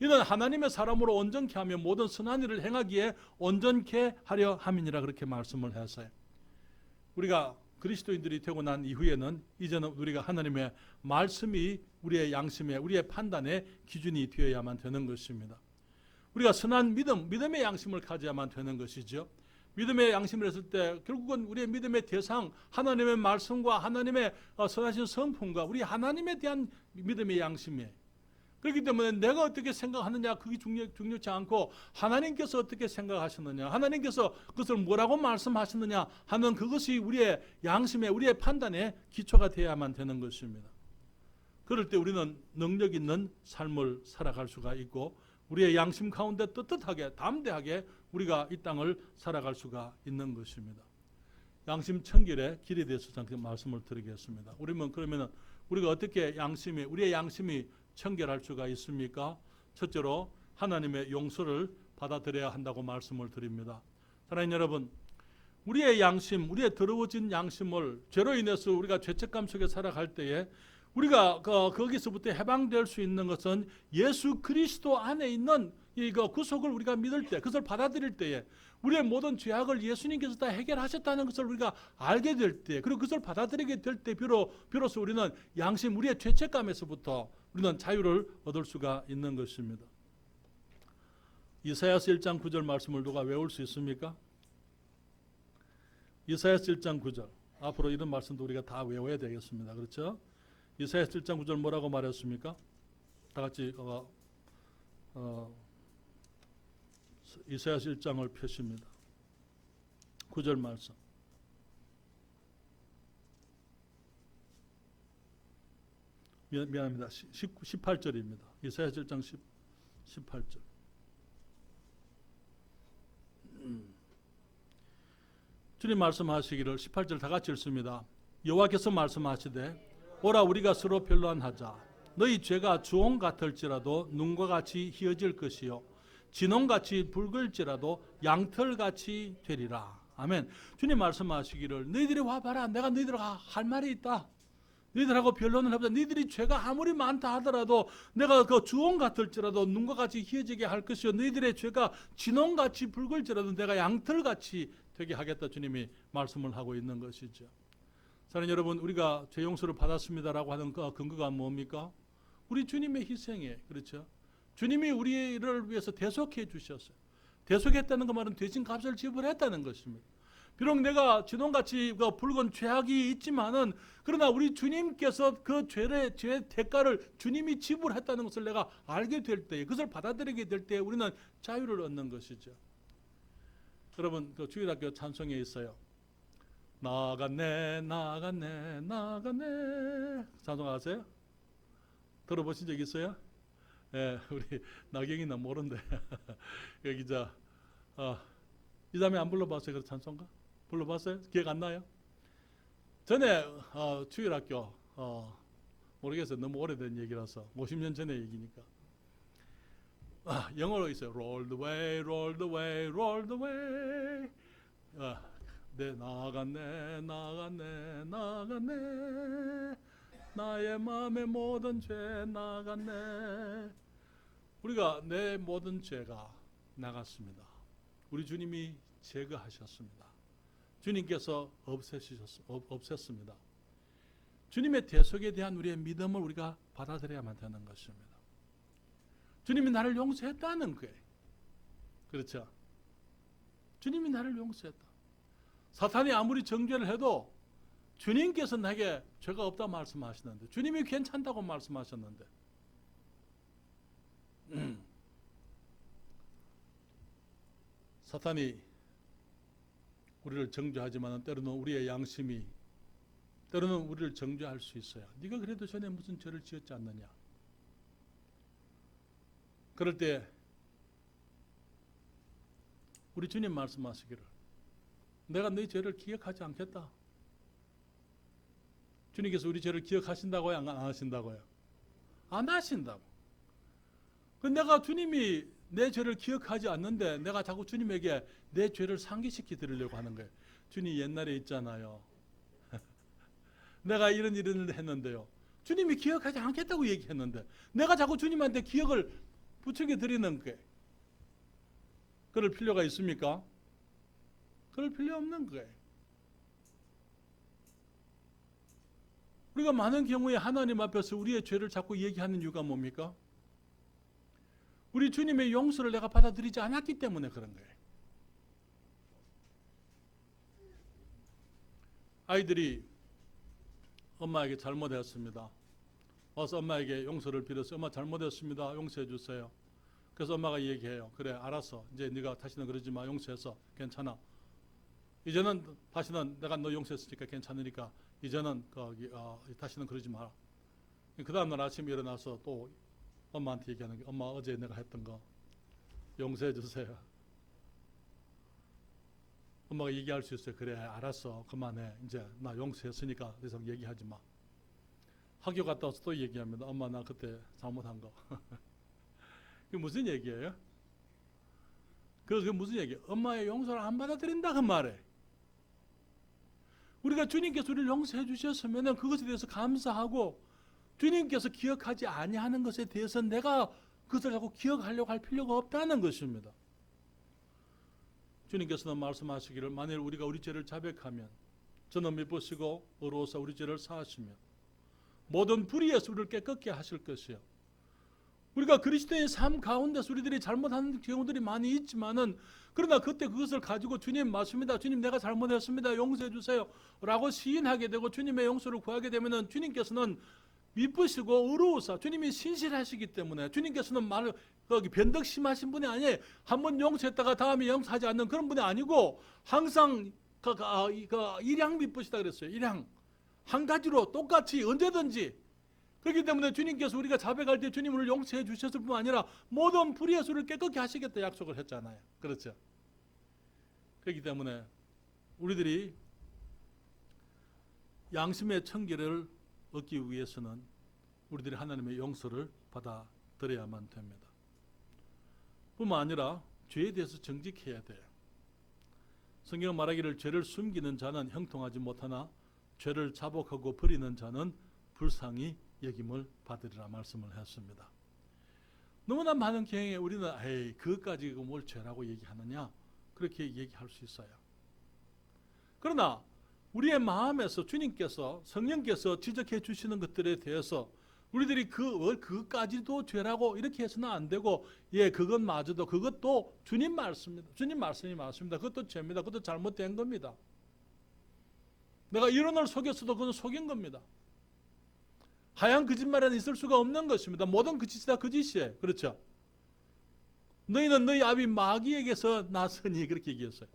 이는 하나님의 사람으로 온전케 하며 모든 선한 일을 행하기에 온전케 하려 함이니라 그렇게 말씀을 했어요. 우리가 그리스도인들이 되고 난 이후에는 이제는 우리가 하나님의 말씀이 우리의 양심에, 우리의 판단의 기준이 되어야만 되는 것입니다. 우리가 선한 믿음의 양심을 가져야만 되는 것이죠. 믿음의 양심을 했을 때 결국은 우리의 믿음의 대상, 하나님의 말씀과 하나님의 선하신 성품과 우리 하나님에 대한 믿음의 양심이에요. 그렇기 때문에 내가 어떻게 생각하느냐 그게 중요치 않고 하나님께서 어떻게 생각하셨느냐, 하나님께서 그것을 뭐라고 말씀하셨느냐 하는 그것이 우리의 양심에, 우리의 판단에 기초가 되어야만 되는 것입니다. 그럴 때 우리는 능력 있는 삶을 살아갈 수가 있고 우리의 양심 가운데 떳떳하게 담대하게 우리가 이 땅을 살아갈 수가 있는 것입니다. 양심 청결의 길에 대해서 잠깐 말씀을 드리겠습니다. 그러면 우리가 어떻게 우리의 양심이 청결할 수가 있습니까? 첫째로 하나님의 용서를 받아들여야 한다고 말씀을 드립니다. 사랑하는 여러분, 우리의 양심, 우리의 더러워진 양심을 죄로 인해서 우리가 죄책감 속에 살아갈 때에 우리가 거기서부터 해방될 수 있는 것은 예수 그리스도 안에 있는 이거 구속을 우리가 믿을 때, 그것을 받아들일 때에 우리의 모든 죄악을 예수님께서 다 해결하셨다는 것을 우리가 알게 될 때, 그리고 그것을 받아들이게 될 때 비로소 우리는 양심, 우리의 죄책감에서부터 우리는 자유를 얻을 수가 있는 것입니다. 이사야서 1장 9절 말씀을 누가 외울 수 있습니까? 이사야서 1장 9절. 앞으로 이런 말씀도 우리가 다 외워야 되겠습니다. 그렇죠? 이사야서 1장 9절 뭐라고 말했습니까? 다 같이 이사야서 1장을 펴십니다. 9절 말씀. 미안합니다. 18절입니다. 이사야서 1장 18절. 주님 말씀하시기를 18절 다 같이 읽습니다. 여호와께서 말씀하시되 오라 우리가 서로 변론하자. 너희 죄가 주홍 같을지라도 눈과 같이 희어질 것이요 진홍같이 붉을지라도 양털같이 되리라. 아멘. 주님 말씀하시기를 너희들이 와봐라. 내가 너희들과 할 말이 있다. 너희들하고 변론을 해보자. 너희들이 죄가 아무리 많다 하더라도 내가 그 주홍 같을지라도 눈과 같이 희어지게 할 것이요 너희들의 죄가 진홍같이 붉을지라도 내가 양털같이 되게 하겠다. 주님이 말씀을 하고 있는 것이죠. 사랑하는 여러분, 우리가 죄 용서를 받았습니다라고 하는 그 근거가 뭡니까? 우리 주님의 희생이에요. 그렇죠? 주님이 우리를 위해서 대속해 주셨어요. 대속했다는 그 말은 대신 값을 지불했다는 것입니다. 비록 내가 진홍같이 붉은 죄악이 있지만은 그러나 우리 주님께서 그 죄 대가를 주님이 지불했다는 것을 내가 알게 될 때에, 그것을 받아들이게 될 때에 우리는 자유를 얻는 것이죠. 여러분, 그 주일학교 찬송에 있어요. 나갔네 나갔네 나갔네. 찬송 아세요? 들어보신 적 있어요? 예, 우리 나경이는 모른대. 여기 이 자매 안 불러봤어요? 그 찬송가? 불러봤어요? 기억 안 나요? 전에 주일학교 모르겠어요. 너무 오래된 얘기라서 50년 전의 얘기니까. 영어로 있어요. Roll the way, roll the way, roll the way. 내 나갔네, 나갔네, 나갔네. 나의 마음의 모든 죄 나갔네. 우리가 내 모든 죄가 나갔습니다. 우리 주님이 제거하셨습니다. 주님께서 없앴습니다. 주님의 대속에 대한 우리의 믿음을 우리가 받아들여야만 되는 것입니다. 주님이 나를 용서했다는 거예요. 그렇죠? 주님이 나를 용서했다. 사탄이 아무리 정죄를 해도 주님께서 내게 죄가 없다 말씀하시는데, 주님이 괜찮다고 말씀하셨는데, 사탄이 우리를 정죄하지만 때로는 우리의 양심이 때로는 우리를 정죄할 수 있어요. 네가 그래도 전에 무슨 죄를 지었지 않느냐. 그럴 때 우리 주님 말씀하시기를 내가 너희 죄를 기억하지 않겠다. 주님께서 우리 죄를 기억하신다고요? 안 하신다고요? 안 하신다고. 근데 내가 주님이 내 죄를 기억하지 않는데 내가 자꾸 주님에게 내 죄를 상기시켜 드리려고 하는 거예요. 주님 옛날에 있잖아요. 내가 이런 일을 했는데요. 주님이 기억하지 않겠다고 얘기했는데 내가 자꾸 주님한테 기억을 부추겨 드리는 거예요. 그럴 필요가 있습니까? 그럴 필요 없는 거예요. 우리가 많은 경우에 하나님 앞에서 우리의 죄를 자꾸 얘기하는 이유가 뭡니까? 우리 주님의 용서를 내가 받아들이지 않았기 때문에 그런 거예요. 아이들이 엄마에게 잘못했습니다. 와서 엄마에게 용서를 빌었어요. 엄마 잘못했습니다. 용서해 주세요. 그래서 엄마가 얘기해요. 그래 알았어. 이제 네가 다시는 그러지 마. 용서해서 괜찮아. 이제는 다시는 내가 너 용서했으니까 괜찮으니까 이제는 다시는 그러지 마라. 그 다음날 아침에 일어나서 또 엄마한테 얘기하는 게 엄마 어제 내가 했던 거 용서해 주세요. 엄마가 얘기할 수 있어요. 그래 알았어 그만해. 이제 나 용서했으니까 더 이상 얘기하지 마. 학교 갔다 와서 또 얘기합니다. 엄마 나 그때 잘못한 거. 그게 무슨 얘기예요? 그게 무슨 얘기예요? 엄마의 용서를 안 받아들인다 그 말에. 우리가 주님께서 우리를 용서해 주셨으면 그것에 대해서 감사하고 주님께서 기억하지 아니하는 것에 대해서 내가 그것을 자꾸 기억하려고 할 필요가 없다는 것입니다. 주님께서는 말씀하시기를 만일 우리가 우리 죄를 자백하면 저는 미쁘시고 의로우사 우리 죄를 사하시며 모든 불의에서 우리를 깨끗게 하실 것이요. 우리가 그리스도의 삶 가운데서 우리들이 잘못하는 경우들이 많이 있지만은 그러나 그때 그것을 가지고 주님 맞습니다. 주님 내가 잘못했습니다. 용서해 주세요. 라고 시인하게 되고 주님의 용서를 구하게 되면은 주님께서는 미쁘시고 의로우사 주님이 신실하시기 때문에 주님께서는 변덕 심하신 분이 아니에요. 한번 용서했다가 다음에 용서하지 않는 그런 분이 아니고 항상 일양 미쁘시다 그랬어요. 일양 한 가지로 똑같이 언제든지. 그렇기 때문에 주님께서 우리가 자백할 때 주님을 용서해 주셨을 뿐 아니라 모든 불의의 수를 깨끗게 하시겠다 약속을 했잖아요. 그렇죠? 그렇기 때문에 우리들이 양심의 청결을 얻기 위해서는 우리들이 하나님의 용서를 받아들여야만 됩니다. 뿐만 아니라 죄에 대해서 정직해야 돼요. 성경은 말하기를 죄를 숨기는 자는 형통하지 못하나 죄를 자복하고 버리는 자는 불쌍히 여김을 받으리라 말씀을 했습니다. 너무나 많은 경우에 우리는 에이 그것까지 뭘 죄라고 얘기하느냐 그렇게 얘기할 수 있어요. 그러나 우리의 마음에서 주님께서 성령께서 지적해 주시는 것들에 대해서 우리들이 그것까지도 죄라고 이렇게 해서는 안 되고 그것마저도 그것도 주님 말씀입니다. 주님 말씀이 맞습니다. 그것도 죄입니다. 그것도 잘못된 겁니다. 내가 이론을 속였어도 그건 속인 겁니다. 하얀 거짓말은 있을 수가 없는 것입니다. 모든 거짓이 다 거짓이에요. 그렇죠? 너희는 너희 아비 마귀에게서 났으니 그렇게 얘기했어요.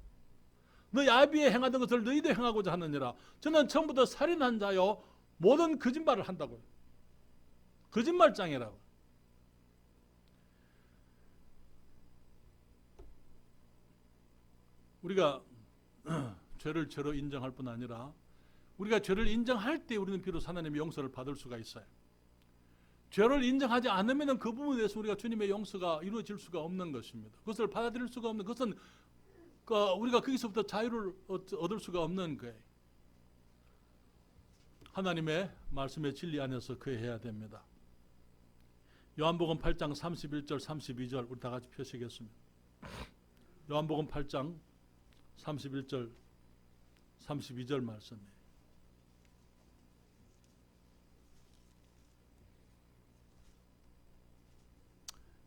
너희 아비의 행하던 것을 너희도 행하고자 하느니라. 저는 처음부터 살인한 자요 모든 거짓말을 한다고요. 거짓말장애라고. 우리가 죄를 죄로 인정할 뿐 아니라 우리가 죄를 인정할 때 우리는 비로소 하나님의 용서를 받을 수가 있어요. 죄를 인정하지 않으면 그 부분에 대해서 우리가 주님의 용서가 이루어질 수가 없는 것입니다. 그것을 받아들일 수가 없는, 그것은 우리가 거기서부터 자유를 얻을 수가 없는 거예요. 하나님의 말씀의 진리 안에서 거해야 됩니다. 요한복음 8장 31절 32절 우리 다 같이 펴시겠습니다. 요한복음 8장 31절 32절 말씀이에요.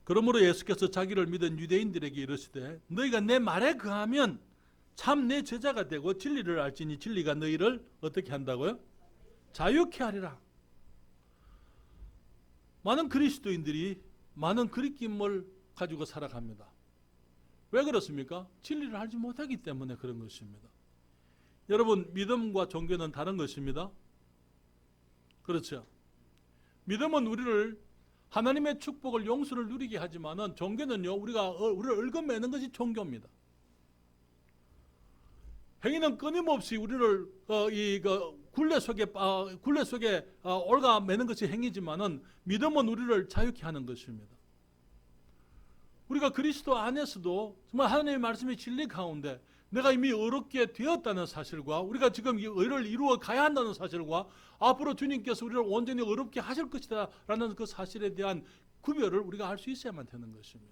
그러므로 예수께서 자기를 믿은 유대인들에게 이르시되 너희가 내 말에 거하면 참 내 제자가 되고 진리를 알지니 진리가 너희를 어떻게 한다고요? 자유케 하리라. 많은 그리스도인들이 많은 그리낌을 가지고 살아갑니다. 왜 그렇습니까? 진리를 알지 못하기 때문에 그런 것입니다. 여러분, 믿음과 종교는 다른 것입니다. 그렇죠? 믿음은 우리를 하나님의 축복을 용서를 누리게 하지만은 종교는요, 우리를 얽어매는 것이 종교입니다. 행위는 끊임없이 우리를 굴레 속에 올가매는 것이 행위지만은 믿음은 우리를 자유케 하는 것입니다. 우리가 그리스도 안에서도 정말 하나님의 말씀의 진리 가운데 내가 이미 의롭게 되었다는 사실과 우리가 지금 이 의를 이루어 가야 한다는 사실과 앞으로 주님께서 우리를 온전히 의롭게 하실 것이다 라는 그 사실에 대한 구별을 우리가 알 수 있어야만 되는 것입니다.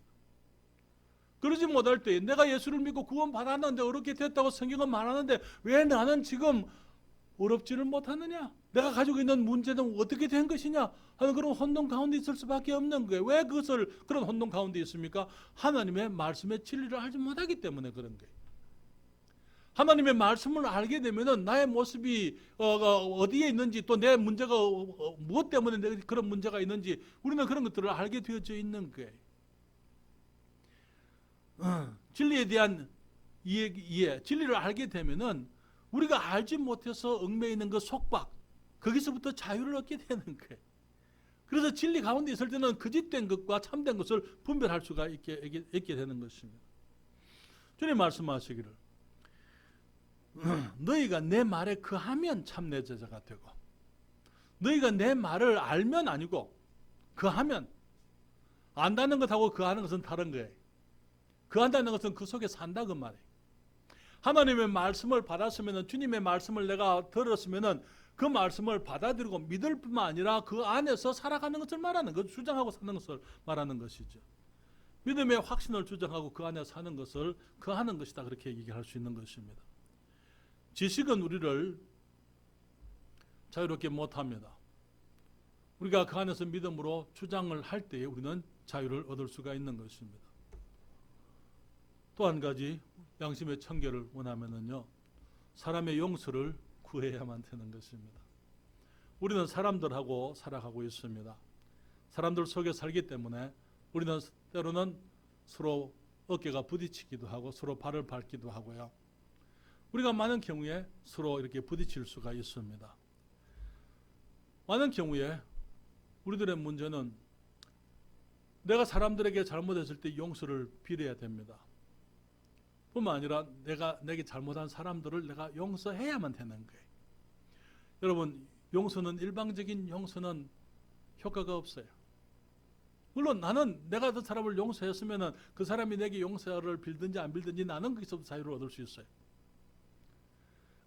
그러지 못할 때 내가 예수를 믿고 구원 받았는데 의롭게 됐다고 성경은 말하는데 왜 나는 지금 의롭지를 못하느냐? 내가 가지고 있는 문제는 어떻게 된 것이냐? 하는 그런 혼돈 가운데 있을 수밖에 없는 거예요. 왜 그런 혼돈 가운데 있습니까? 하나님의 말씀의 진리를 알지 못하기 때문에 그런 거예요. 하나님의 말씀을 알게 되면은 나의 모습이 어디에 있는지 또 내 문제가 무엇 때문에 내가 그런 문제가 있는지 우리는 그런 것들을 알게 되어져 있는 거예요. 진리에 대한 이해, 진리를 알게 되면은 우리가 알지 못해서 얽매여 있는 그 속박, 거기서부터 자유를 얻게 되는 거예요. 그래서 진리 가운데 있을 때는 거짓된 것과 참된 것을 분별할 수가 있게 되는 것입니다. 주님 말씀하시기를 너희가 내 말에 거하면 참 내 제자가 되고 너희가 내 말을 알면 아니고 거하면, 안다는 것하고 거하는 것은 다른 거예요. 거한다는 것은 그 속에 산다 그 말이에요. 하나님의 말씀을 받았으면, 주님의 말씀을 내가 들었으면 그 말씀을 받아들이고 믿을 뿐만 아니라 그 안에서 살아가는 것을 말하는 것, 주장하고 사는 것을 말하는 것이죠. 믿음의 확신을 주장하고 그 안에 사는 것을 거하는 것이다, 그렇게 얘기할 수 있는 것입니다. 지식은 우리를 자유롭게 못합니다. 우리가 그 안에서 믿음으로 주장을 할 때에 우리는 자유를 얻을 수가 있는 것입니다. 또 한 가지 양심의 청결을 원하면은요, 사람의 용서를 구해야만 되는 것입니다. 우리는 사람들하고 살아가고 있습니다. 사람들 속에 살기 때문에 우리는 때로는 서로 어깨가 부딪히기도 하고 서로 발을 밟기도 하고요. 우리가 많은 경우에 서로 이렇게 부딪힐 수가 있습니다. 많은 경우에 우리들의 문제는 내가 사람들에게 잘못했을 때 용서를 빌어야 됩니다. 뿐만 아니라 내게 잘못한 사람들을 내가 용서해야만 되는 거예요. 여러분, 용서는, 일방적인 용서는 효과가 없어요. 물론 나는 내가 그 사람을 용서했으면 그 사람이 내게 용서를 빌든지 안 빌든지 나는 거기서부터 자유를 얻을 수 있어요.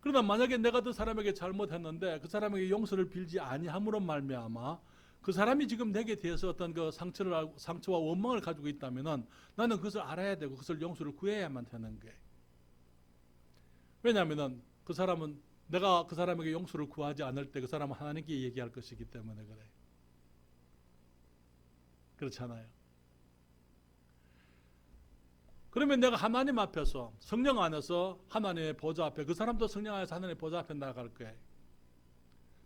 그러나 만약에 내가 그 사람에게 잘못했는데 그 사람에게 용서를 빌지 아니함으로 말미암아 그 사람이 지금 내게 대해서 어떤 그 상처와 원망을 가지고 있다면은 나는 그것을 알아야 되고 그것을 용서를 구해야만 되는 거예요. 왜냐하면은 그 사람은 내가 그 사람에게 용서를 구하지 않을 때 그 사람은 하나님께 얘기할 것이기 때문에 그래요. 그렇잖아요. 그러면 내가 하나님 앞에서, 성령 안에서 하나님의 보좌 앞에, 그 사람도 성령 안에서 하나님의 보좌 앞에 나갈 거예요.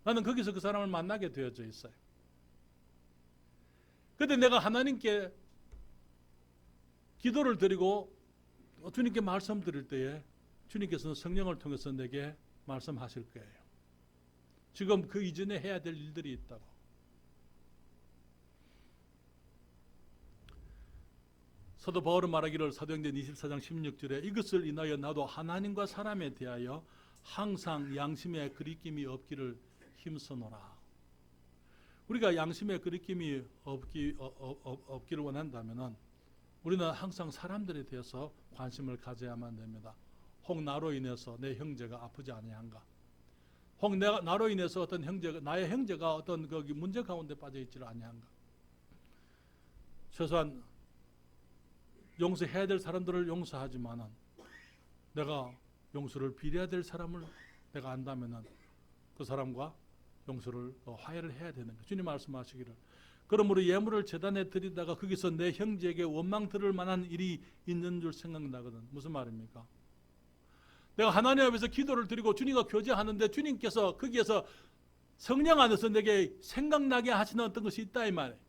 나는 거기서 그 사람을 만나게 되어져 있어요. 그런데 내가 하나님께 기도를 드리고 주님께 말씀드릴 때에 주님께서는 성령을 통해서 내게 말씀하실 거예요. 지금 그 이전에 해야 될 일들이 있다고. 사도 바울은 말하기를 사도행전 24장 16절에 이것을 인하여 나도 하나님과 사람에 대하여 항상 양심의 거리낌이 없기를 힘쓰노라. 우리가 양심의 거리낌이 없기를 원한다면 우리는 항상 사람들에 대해서 관심을 가져야만 됩니다. 혹 나로 인해서 내 형제가 아프지 아니한가? 혹 나로 인해서 어떤 형제가 나의 형제가 어떤 거기 문제 가운데 빠져 있지를 아니한가? 최소한 용서해야 될 사람들을 용서하지만은 내가 용서를 빌어야 될 사람을 내가 안다면은 그 사람과 용서를 화해를 해야 되는 거예요. 주님 말씀하시기를 그러므로 예물을 제단에 드리다가 거기서 내 형제에게 원망 들을 만한 일이 있는 줄 생각나거든. 무슨 말입니까? 내가 하나님 앞에서 기도를 드리고 주님과 교제하는데 주님께서 거기에서 성령 안에서 내게 생각나게 하시는 어떤 것이 있다 이 말이에요.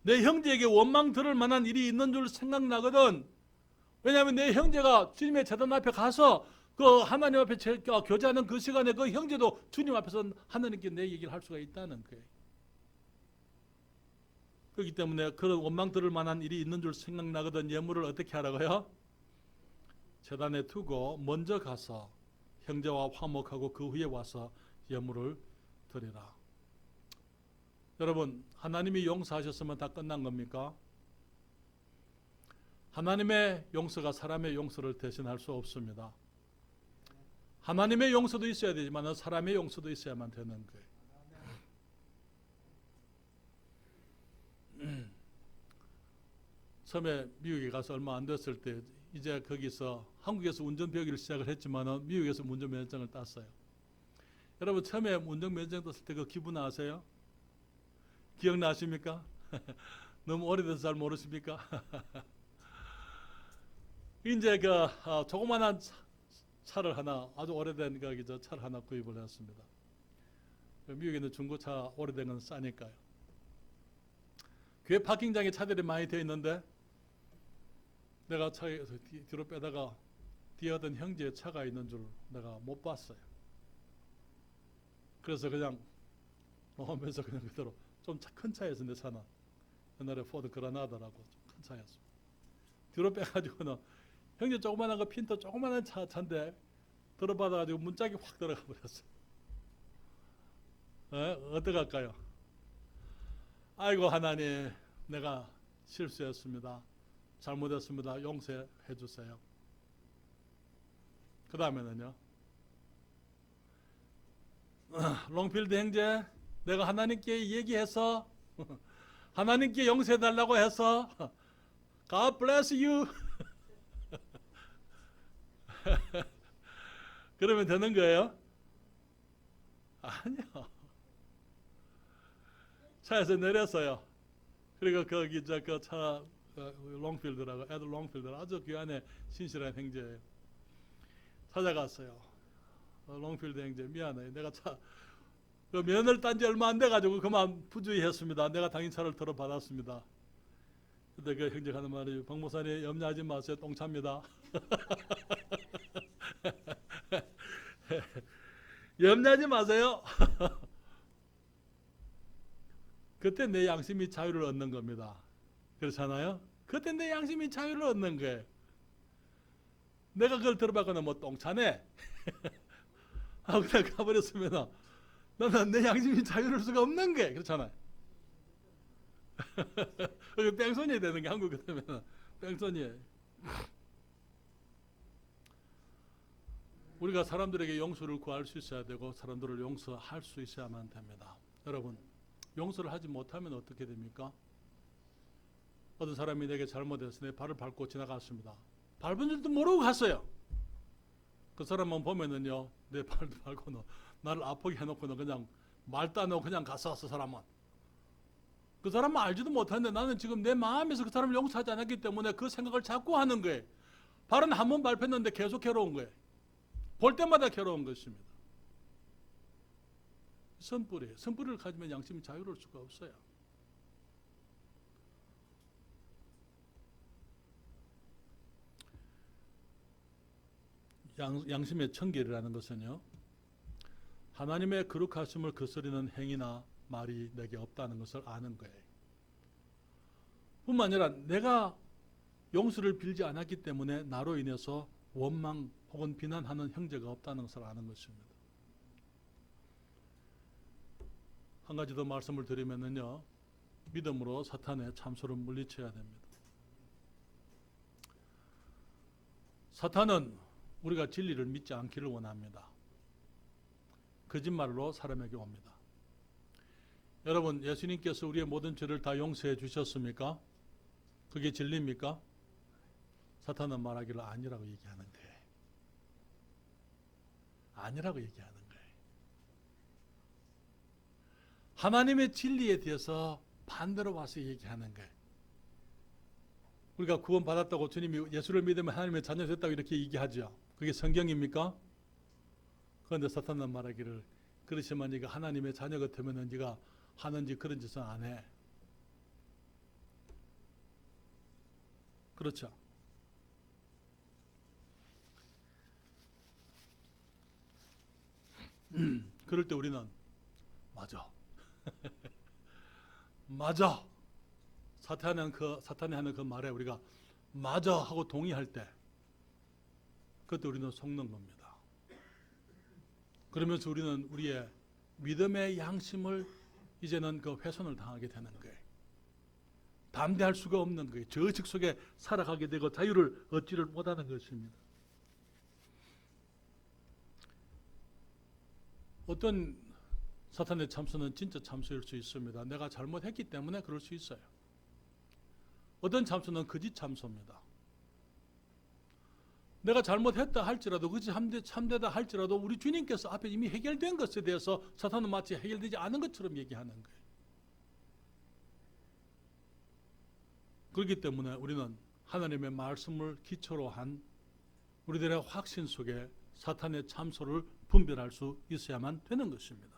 내 형제에게 원망 들을 만한 일이 있는 줄 생각나거든. 왜냐하면 내 형제가 주님의 제단 앞에 가서 그 하나님 앞에 교제하는 그 시간에 그 형제도 주님 앞에서 하나님께 내 얘기를 할 수가 있다는 거예요. 그렇기 때문에 그런 원망 들을 만한 일이 있는 줄 생각나거든. 예물을 어떻게 하라고요? 제단에 두고 먼저 가서 형제와 화목하고 그 후에 와서 예물을 드리라. 여러분, 하나님이 용서하셨으면 다 끝난 겁니까? 하나님의 용서가 사람의 용서를 대신할 수 없습니다. 하나님의 용서도 있어야 되지만 사람의 용서도 있어야만 되는 거예요. 처음에 미국에 가서 얼마 안 됐을 때 이제 거기서 한국에서 운전배우기를 시작을 했지만 미국에서 운전면허증을 땄어요. 여러분 처음에 운전면허증 땄을 때 그 기분 아세요? 기억나십니까? 너무 오래돼서 잘 모르십니까? 이제 그 조그만한 차를 하나 아주 오래된 차를 하나 구입을 했습니다. 미국에 있는 중고차 오래된 건 싸니까요. 교회 파킹장에 차들이 많이 되어 있는데 내가 차에서 뒤로 빼다가 뒤에 어떤 형제의 차가 있는 줄 내가 못 봤어요. 그래서 그냥 오면서 그냥 그대로 좀 큰 차였어. 내 차는 옛날에 포드 그라나다라고 좀 큰 차였어. 뒤로 빼가지고는 형제 조그만한 거 핀터 조그만한 차인데 들어받아가지고 문짝이 확 들어가 버렸어. 어떡할까요? 아이고 하나님, 내가 실수했습니다. 잘못했습니다. 용서해 주세요. 그 다음에는요, 롱필드 형제, 내가 하나님께 얘기해서 하나님께 용서해 달라고 해서 God bless you 그러면 되는 거예요? 아니요. 차에서 내렸어요. 그리고 거기 그 차 롱필드라고 애들 롱필드 아주 귀한에 신실한 형제예요. 찾아갔어요. 롱필드 형제 미안해. 내가 그 면허를 딴 지 얼마 안 돼가지고 그만 부주의했습니다. 내가 당신 차를 들어받았습니다. 근데 그 형제가 하는 말이 박목사님 염려하지 마세요. 똥차입니다. 염려하지 마세요. 그때 내 양심이 자유를 얻는 겁니다. 그렇잖아요? 그때 내 양심이 자유를 얻는 거예요. 내가 그걸 들어봤거나 뭐 똥차네 하고 그냥 가버렸으면 나는 내 양심이 자유를 수가 없는 거예요. 그렇잖아요? 뺑소니 되는 게 한국 같으면 뺑소니예요. 우리가 사람들에게 용서를 구할 수 있어야 되고 사람들을 용서할 수 있어야만 됩니다. 여러분, 용서를 하지 못하면 어떻게 됩니까? 어떤 사람이 내게 잘못해서 내 발을 밟고 지나갔습니다. 밟은 줄도 모르고 갔어요. 그 사람만 보면은요, 내 발도 밟고는 나를 아프게 해놓고는 그냥 말도 안 하고 그냥 갔었어. 사람은 그 사람은 알지도 못하는데 나는 지금 내 마음에서 그 사람을 용서하지 않았기 때문에 그 생각을 자꾸 하는 거예요. 발은 한 번 밟혔는데 계속 괴로운 거예요. 볼 때마다 괴로운 것입니다. 선뿌리예요. 선뿌리를 가지면 양심이 자유로울 수가 없어요. 양심의 청결이라는 것은요, 하나님의 거룩하심을 거스르는 행위나 말이 내게 없다는 것을 아는 거예요. 뿐만 아니라 내가 용서를 빌지 않았기 때문에 나로 인해서 원망 혹은 비난하는 형제가 없다는 것을 아는 것입니다. 한 가지 더 말씀을 드리면요, 믿음으로 사탄의 참소를 물리쳐야 됩니다. 사탄은 우리가 진리를 믿지 않기를 원합니다. 거짓말로 사람에게 옵니다. 여러분, 예수님께서 우리의 모든 죄를 다 용서해 주셨습니까? 그게 진리입니까? 사탄은 말하기를 아니라고 얘기하는 거예요. 아니라고 얘기하는 거예요. 하나님의 진리에 대해서 반대로 와서 얘기하는 거예요. 우리가 구원 받았다고 주님이 예수를 믿으면 하나님의 자녀 됐다고 이렇게 얘기하죠. 그게 성경입니까? 그런데 사탄은 말하기를, 그렇지만 네가 하나님의 자녀 같으면 네가 하는지 그런 짓은 안 해. 그렇죠. 그럴 때 우리는 맞아. 맞아. 사탄이 하는 그 말에 우리가 맞아 하고 동의할 때, 그때 우리는 속는 겁니다. 그러면서 우리는 우리의 믿음의 양심을 이제는 그 훼손을 당하게 되는 거예요. 담대할 수가 없는 거예요. 저식 속에 살아가게 되고 자유를 얻지를 못하는 것입니다. 어떤 사탄의 참소는 진짜 참소일 수 있습니다. 내가 잘못했기 때문에 그럴 수 있어요. 어떤 참소는 거짓 참소입니다. 내가 잘못했다 할지라도, 그것이 참되다 할지라도 우리 주님께서 앞에 이미 해결된 것에 대해서 사탄은 마치 해결되지 않은 것처럼 얘기하는 거예요. 그렇기 때문에 우리는 하나님의 말씀을 기초로 한 우리들의 확신 속에 사탄의 참소를 분별할 수 있어야만 되는 것입니다.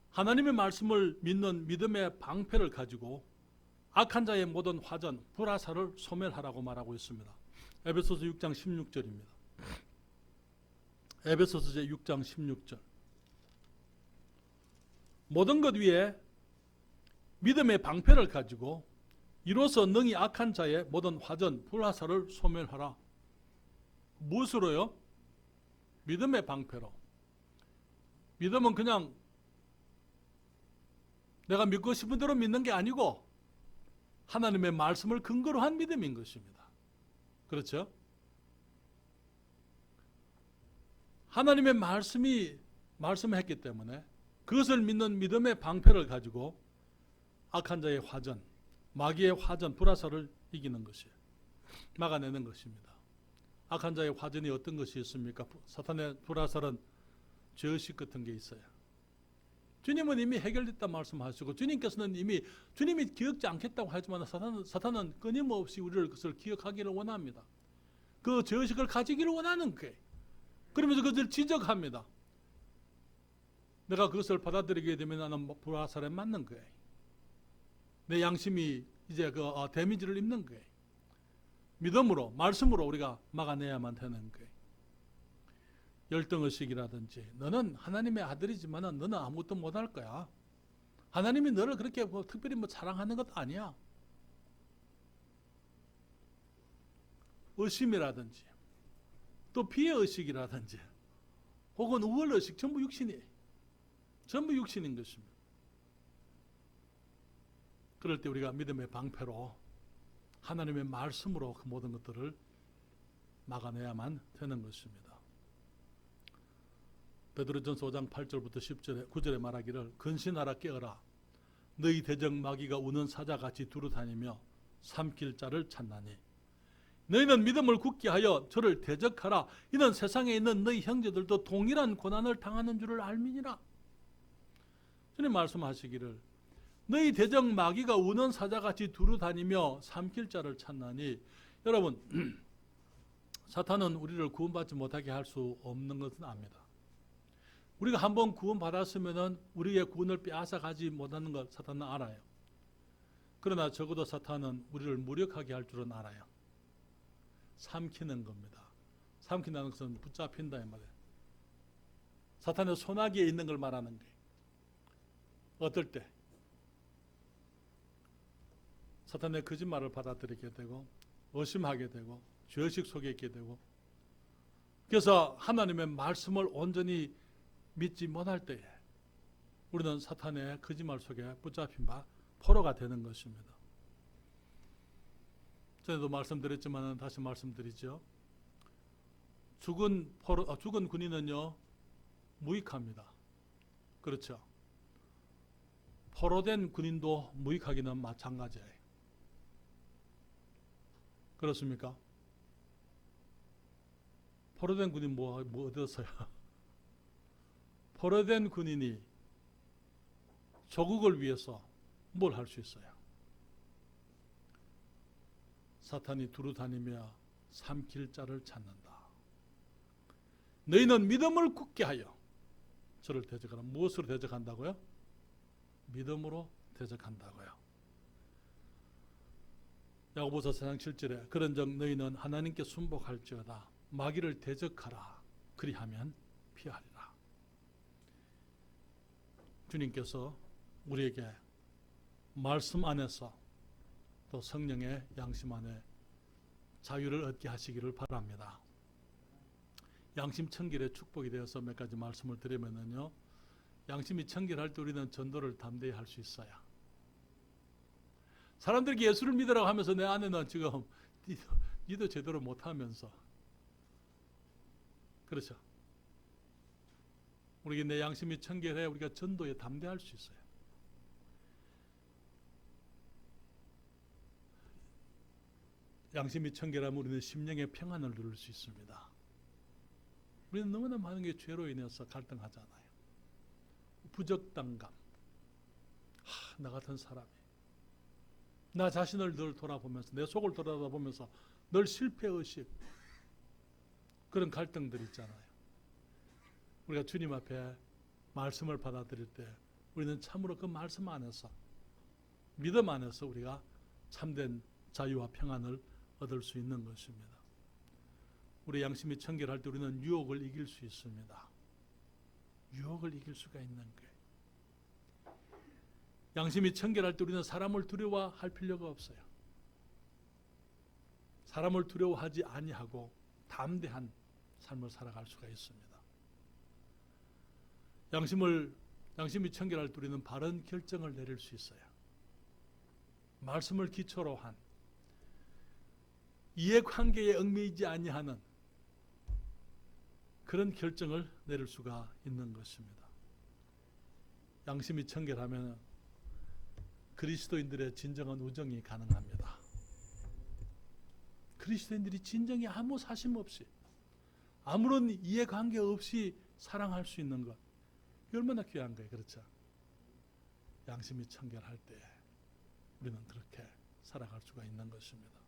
하나님의 말씀을 믿는 믿음의 방패를 가지고 악한 자의 모든 화전, 불화살을 소멸하라고 말하고 있습니다. 에베소서 6장 16절입니다. 에베소서 6장 16절. 모든 것 위에 믿음의 방패를 가지고 이로써 능히 악한 자의 모든 화전, 불화살을 소멸하라. 무엇으로요? 믿음의 방패로. 믿음은 그냥 내가 믿고 싶은 대로 믿는 게 아니고 하나님의 말씀을 근거로 한 믿음인 것입니다. 그렇죠? 하나님의 말씀이 말씀했기 때문에 그것을 믿는 믿음의 방패를 가지고 악한 자의 화전, 마귀의 화전, 불화살을 이기는 것이에요. 막아내는 것입니다. 악한 자의 화전이 어떤 것이 있습니까? 사탄의 불화살은 죄의식 같은 게 있어요. 주님은 이미 해결됐다 말씀하시고 주님께서는 이미 주님이 기억지 않겠다고 하지만 사탄은 끊임없이 우리를 그것을 기억하기를 원합니다. 그 죄의식을 가지기를 원하는 거예요. 그러면서 그것을 지적합니다. 내가 그것을 받아들이게 되면 나는 불화살에 맞는 거예요. 내 양심이 이제 그 데미지를 입는 거예요. 믿음으로, 말씀으로 우리가 막아내야만 되는 거예요. 열등의식이라든지 너는 하나님의 아들이지만 너는 아무것도 못할 거야. 하나님이 너를 그렇게 특별히 사랑하는 것도 아니야. 의심이라든지 또 피해의식이라든지 혹은 우월의식, 전부 육신인 것입니다. 그럴 때 우리가 믿음의 방패로 하나님의 말씀으로 그 모든 것들을 막아내야만 되는 것입니다. 베드로전서 5장 8절부터 10절에 9절에 말하기를 근신하라 깨어라 너희 대적 마귀가 우는 사자같이 두루다니며 삼킬 자를 찾나니 너희는 믿음을 굳게 하여 저를 대적하라 이는 세상에 있는 너희 형제들도 동일한 고난을 당하는 줄을 알미니라. 주님 말씀하시기를 너희 대적 마귀가 우는 사자같이 두루다니며 삼킬 자를 찾나니 여러분 사탄은 우리를 구원받지 못하게 할 수 없는 것은 압니다. 우리가 한번 구원받았으면 우리의 구원을 빼앗아가지 못하는 것 사탄은 알아요. 그러나 적어도 사탄은 우리를 무력하게 할 줄은 알아요. 삼키는 겁니다. 삼킨다는 것은 붙잡힌다 이 말이에요. 사탄의 손아귀에 있는 걸 말하는 거예요. 어떨 때? 사탄의 거짓말을 받아들이게 되고 의심하게 되고 죄의식 속에 있게 되고, 그래서 하나님의 말씀을 온전히 믿지 못할 때에 우리는 사탄의 거짓말 속에 붙잡힌 바 포로가 되는 것입니다. 전에도 말씀드렸지만 다시 말씀드리죠. 죽은 군인은요 무익합니다. 그렇죠. 포로된 군인도 무익하기는 마찬가지예요. 그렇습니까? 포로된 군인 뭐 얻었어요? 포로된 군인이 조국을 위해서 뭘 할 수 있어요? 사탄이 두루 다니며 삼킬 자를 찾는다. 너희는 믿음을 굳게 하여 저를 대적하라. 무엇으로 대적한다고요? 믿음으로 대적한다고요. 야고보서 4장 7절에 그런즉 너희는 하나님께 순복할지어다 마귀를 대적하라 그리하면 피하리라. 주님께서 우리에게 말씀 안에서 또 성령의 양심 안에 자유를 얻게 하시기를 바랍니다. 양심 청결의 축복이 되어서 몇 가지 말씀을 드리면요, 양심이 청결할 때 우리는 전도를 담대히 할 수 있어요. 사람들에게 예수를 믿으라고 하면서 내 안에는 지금 니도 제대로 못하면서, 그렇죠? 우리가 내 양심이 청결해 우리가 전도에 담대할 수 있어요. 양심이 청결하면 우리는 심령의 평안을 누릴 수 있습니다. 우리는 너무나 많은 게 죄로 인해서 갈등하잖아요. 부적당감. 나 같은 사람이 나 자신을 늘 돌아보면서 내 속을 돌아보면서 늘 실패의식, 그런 갈등들이 있잖아요. 우리가 주님 앞에 말씀을 받아들일 때 우리는 참으로 그 말씀 안에서, 믿음 안에서 우리가 참된 자유와 평안을 얻을 수 있는 것입니다. 우리 양심이 청결할 때 우리는 유혹을 이길 수 있습니다. 유혹을 이길 수가 있는 거예요. 양심이 청결할 때 우리는 사람을 두려워할 필요가 없어요. 사람을 두려워하지 아니하고 담대한 삶을 살아갈 수가 있습니다. 양심이 청결할 때 우리는 바른 결정을 내릴 수 있어요. 말씀을 기초로 한 이해관계에 얽매이지 아니하는 그런 결정을 내릴 수가 있는 것입니다. 양심이 청결하면 그리스도인들의 진정한 우정이 가능합니다. 그리스도인들이 진정히 아무 사심 없이, 아무런 이해관계 없이 사랑할 수 있는 것, 얼마나 귀한 거예요. 그렇죠? 양심이 청결할 때 우리는 그렇게 살아갈 수가 있는 것입니다.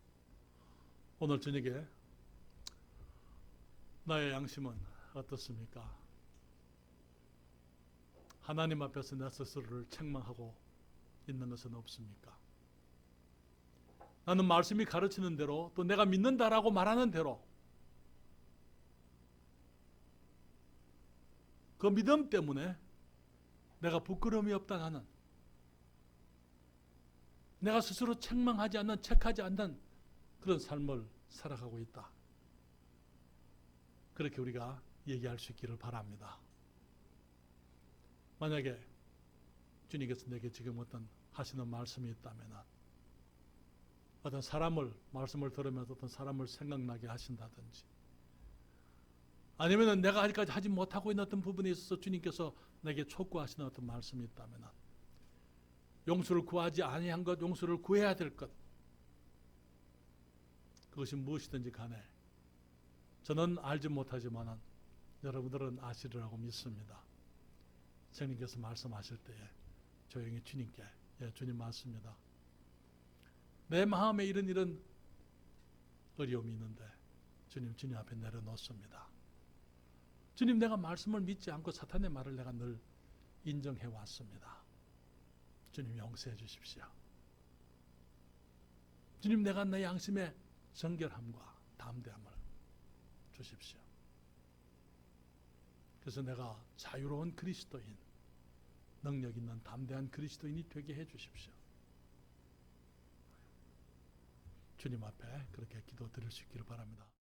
오늘 저녁에 나의 양심은 어떻습니까? 하나님 앞에서 내 스스로를 책망하고 있는 것은 없습니까? 나는 말씀이 가르치는 대로, 또 내가 믿는다라고 말하는 대로 그 믿음 때문에 내가 부끄러움이 없다 하는, 내가 스스로 책망하지 않는, 책하지 않는 그런 삶을 살아가고 있다. 그렇게 우리가 얘기할 수 있기를 바랍니다. 만약에 주님께서 내게 지금 어떤 하시는 말씀이 있다면, 어떤 말씀을 들으면서 어떤 사람을 생각나게 하신다든지, 아니면 내가 아직까지 하지 못하고 있는 어떤 부분에 있어서 주님께서 내게 촉구하시는 어떤 말씀이 있다면, 용서를 구하지 아니한 것, 용서를 구해야 될 것, 그것이 무엇이든지 간에 저는 알지 못하지만 여러분들은 아시리라고 믿습니다. 성령께서 말씀하실 때에 조용히 주님께, 주님 맞습니다. 내 마음에 이런 어려움이 있는데 주님 앞에 내려놓습니다. 주님, 내가 말씀을 믿지 않고 사탄의 말을 내가 늘 인정해 왔습니다. 주님 용서해 주십시오. 주님, 내가 내 양심의 정결함과 담대함을 주십시오. 그래서 내가 자유로운 그리스도인, 능력 있는 담대한 그리스도인이 되게 해 주십시오. 주님 앞에 그렇게 기도 드릴 수 있기를 바랍니다.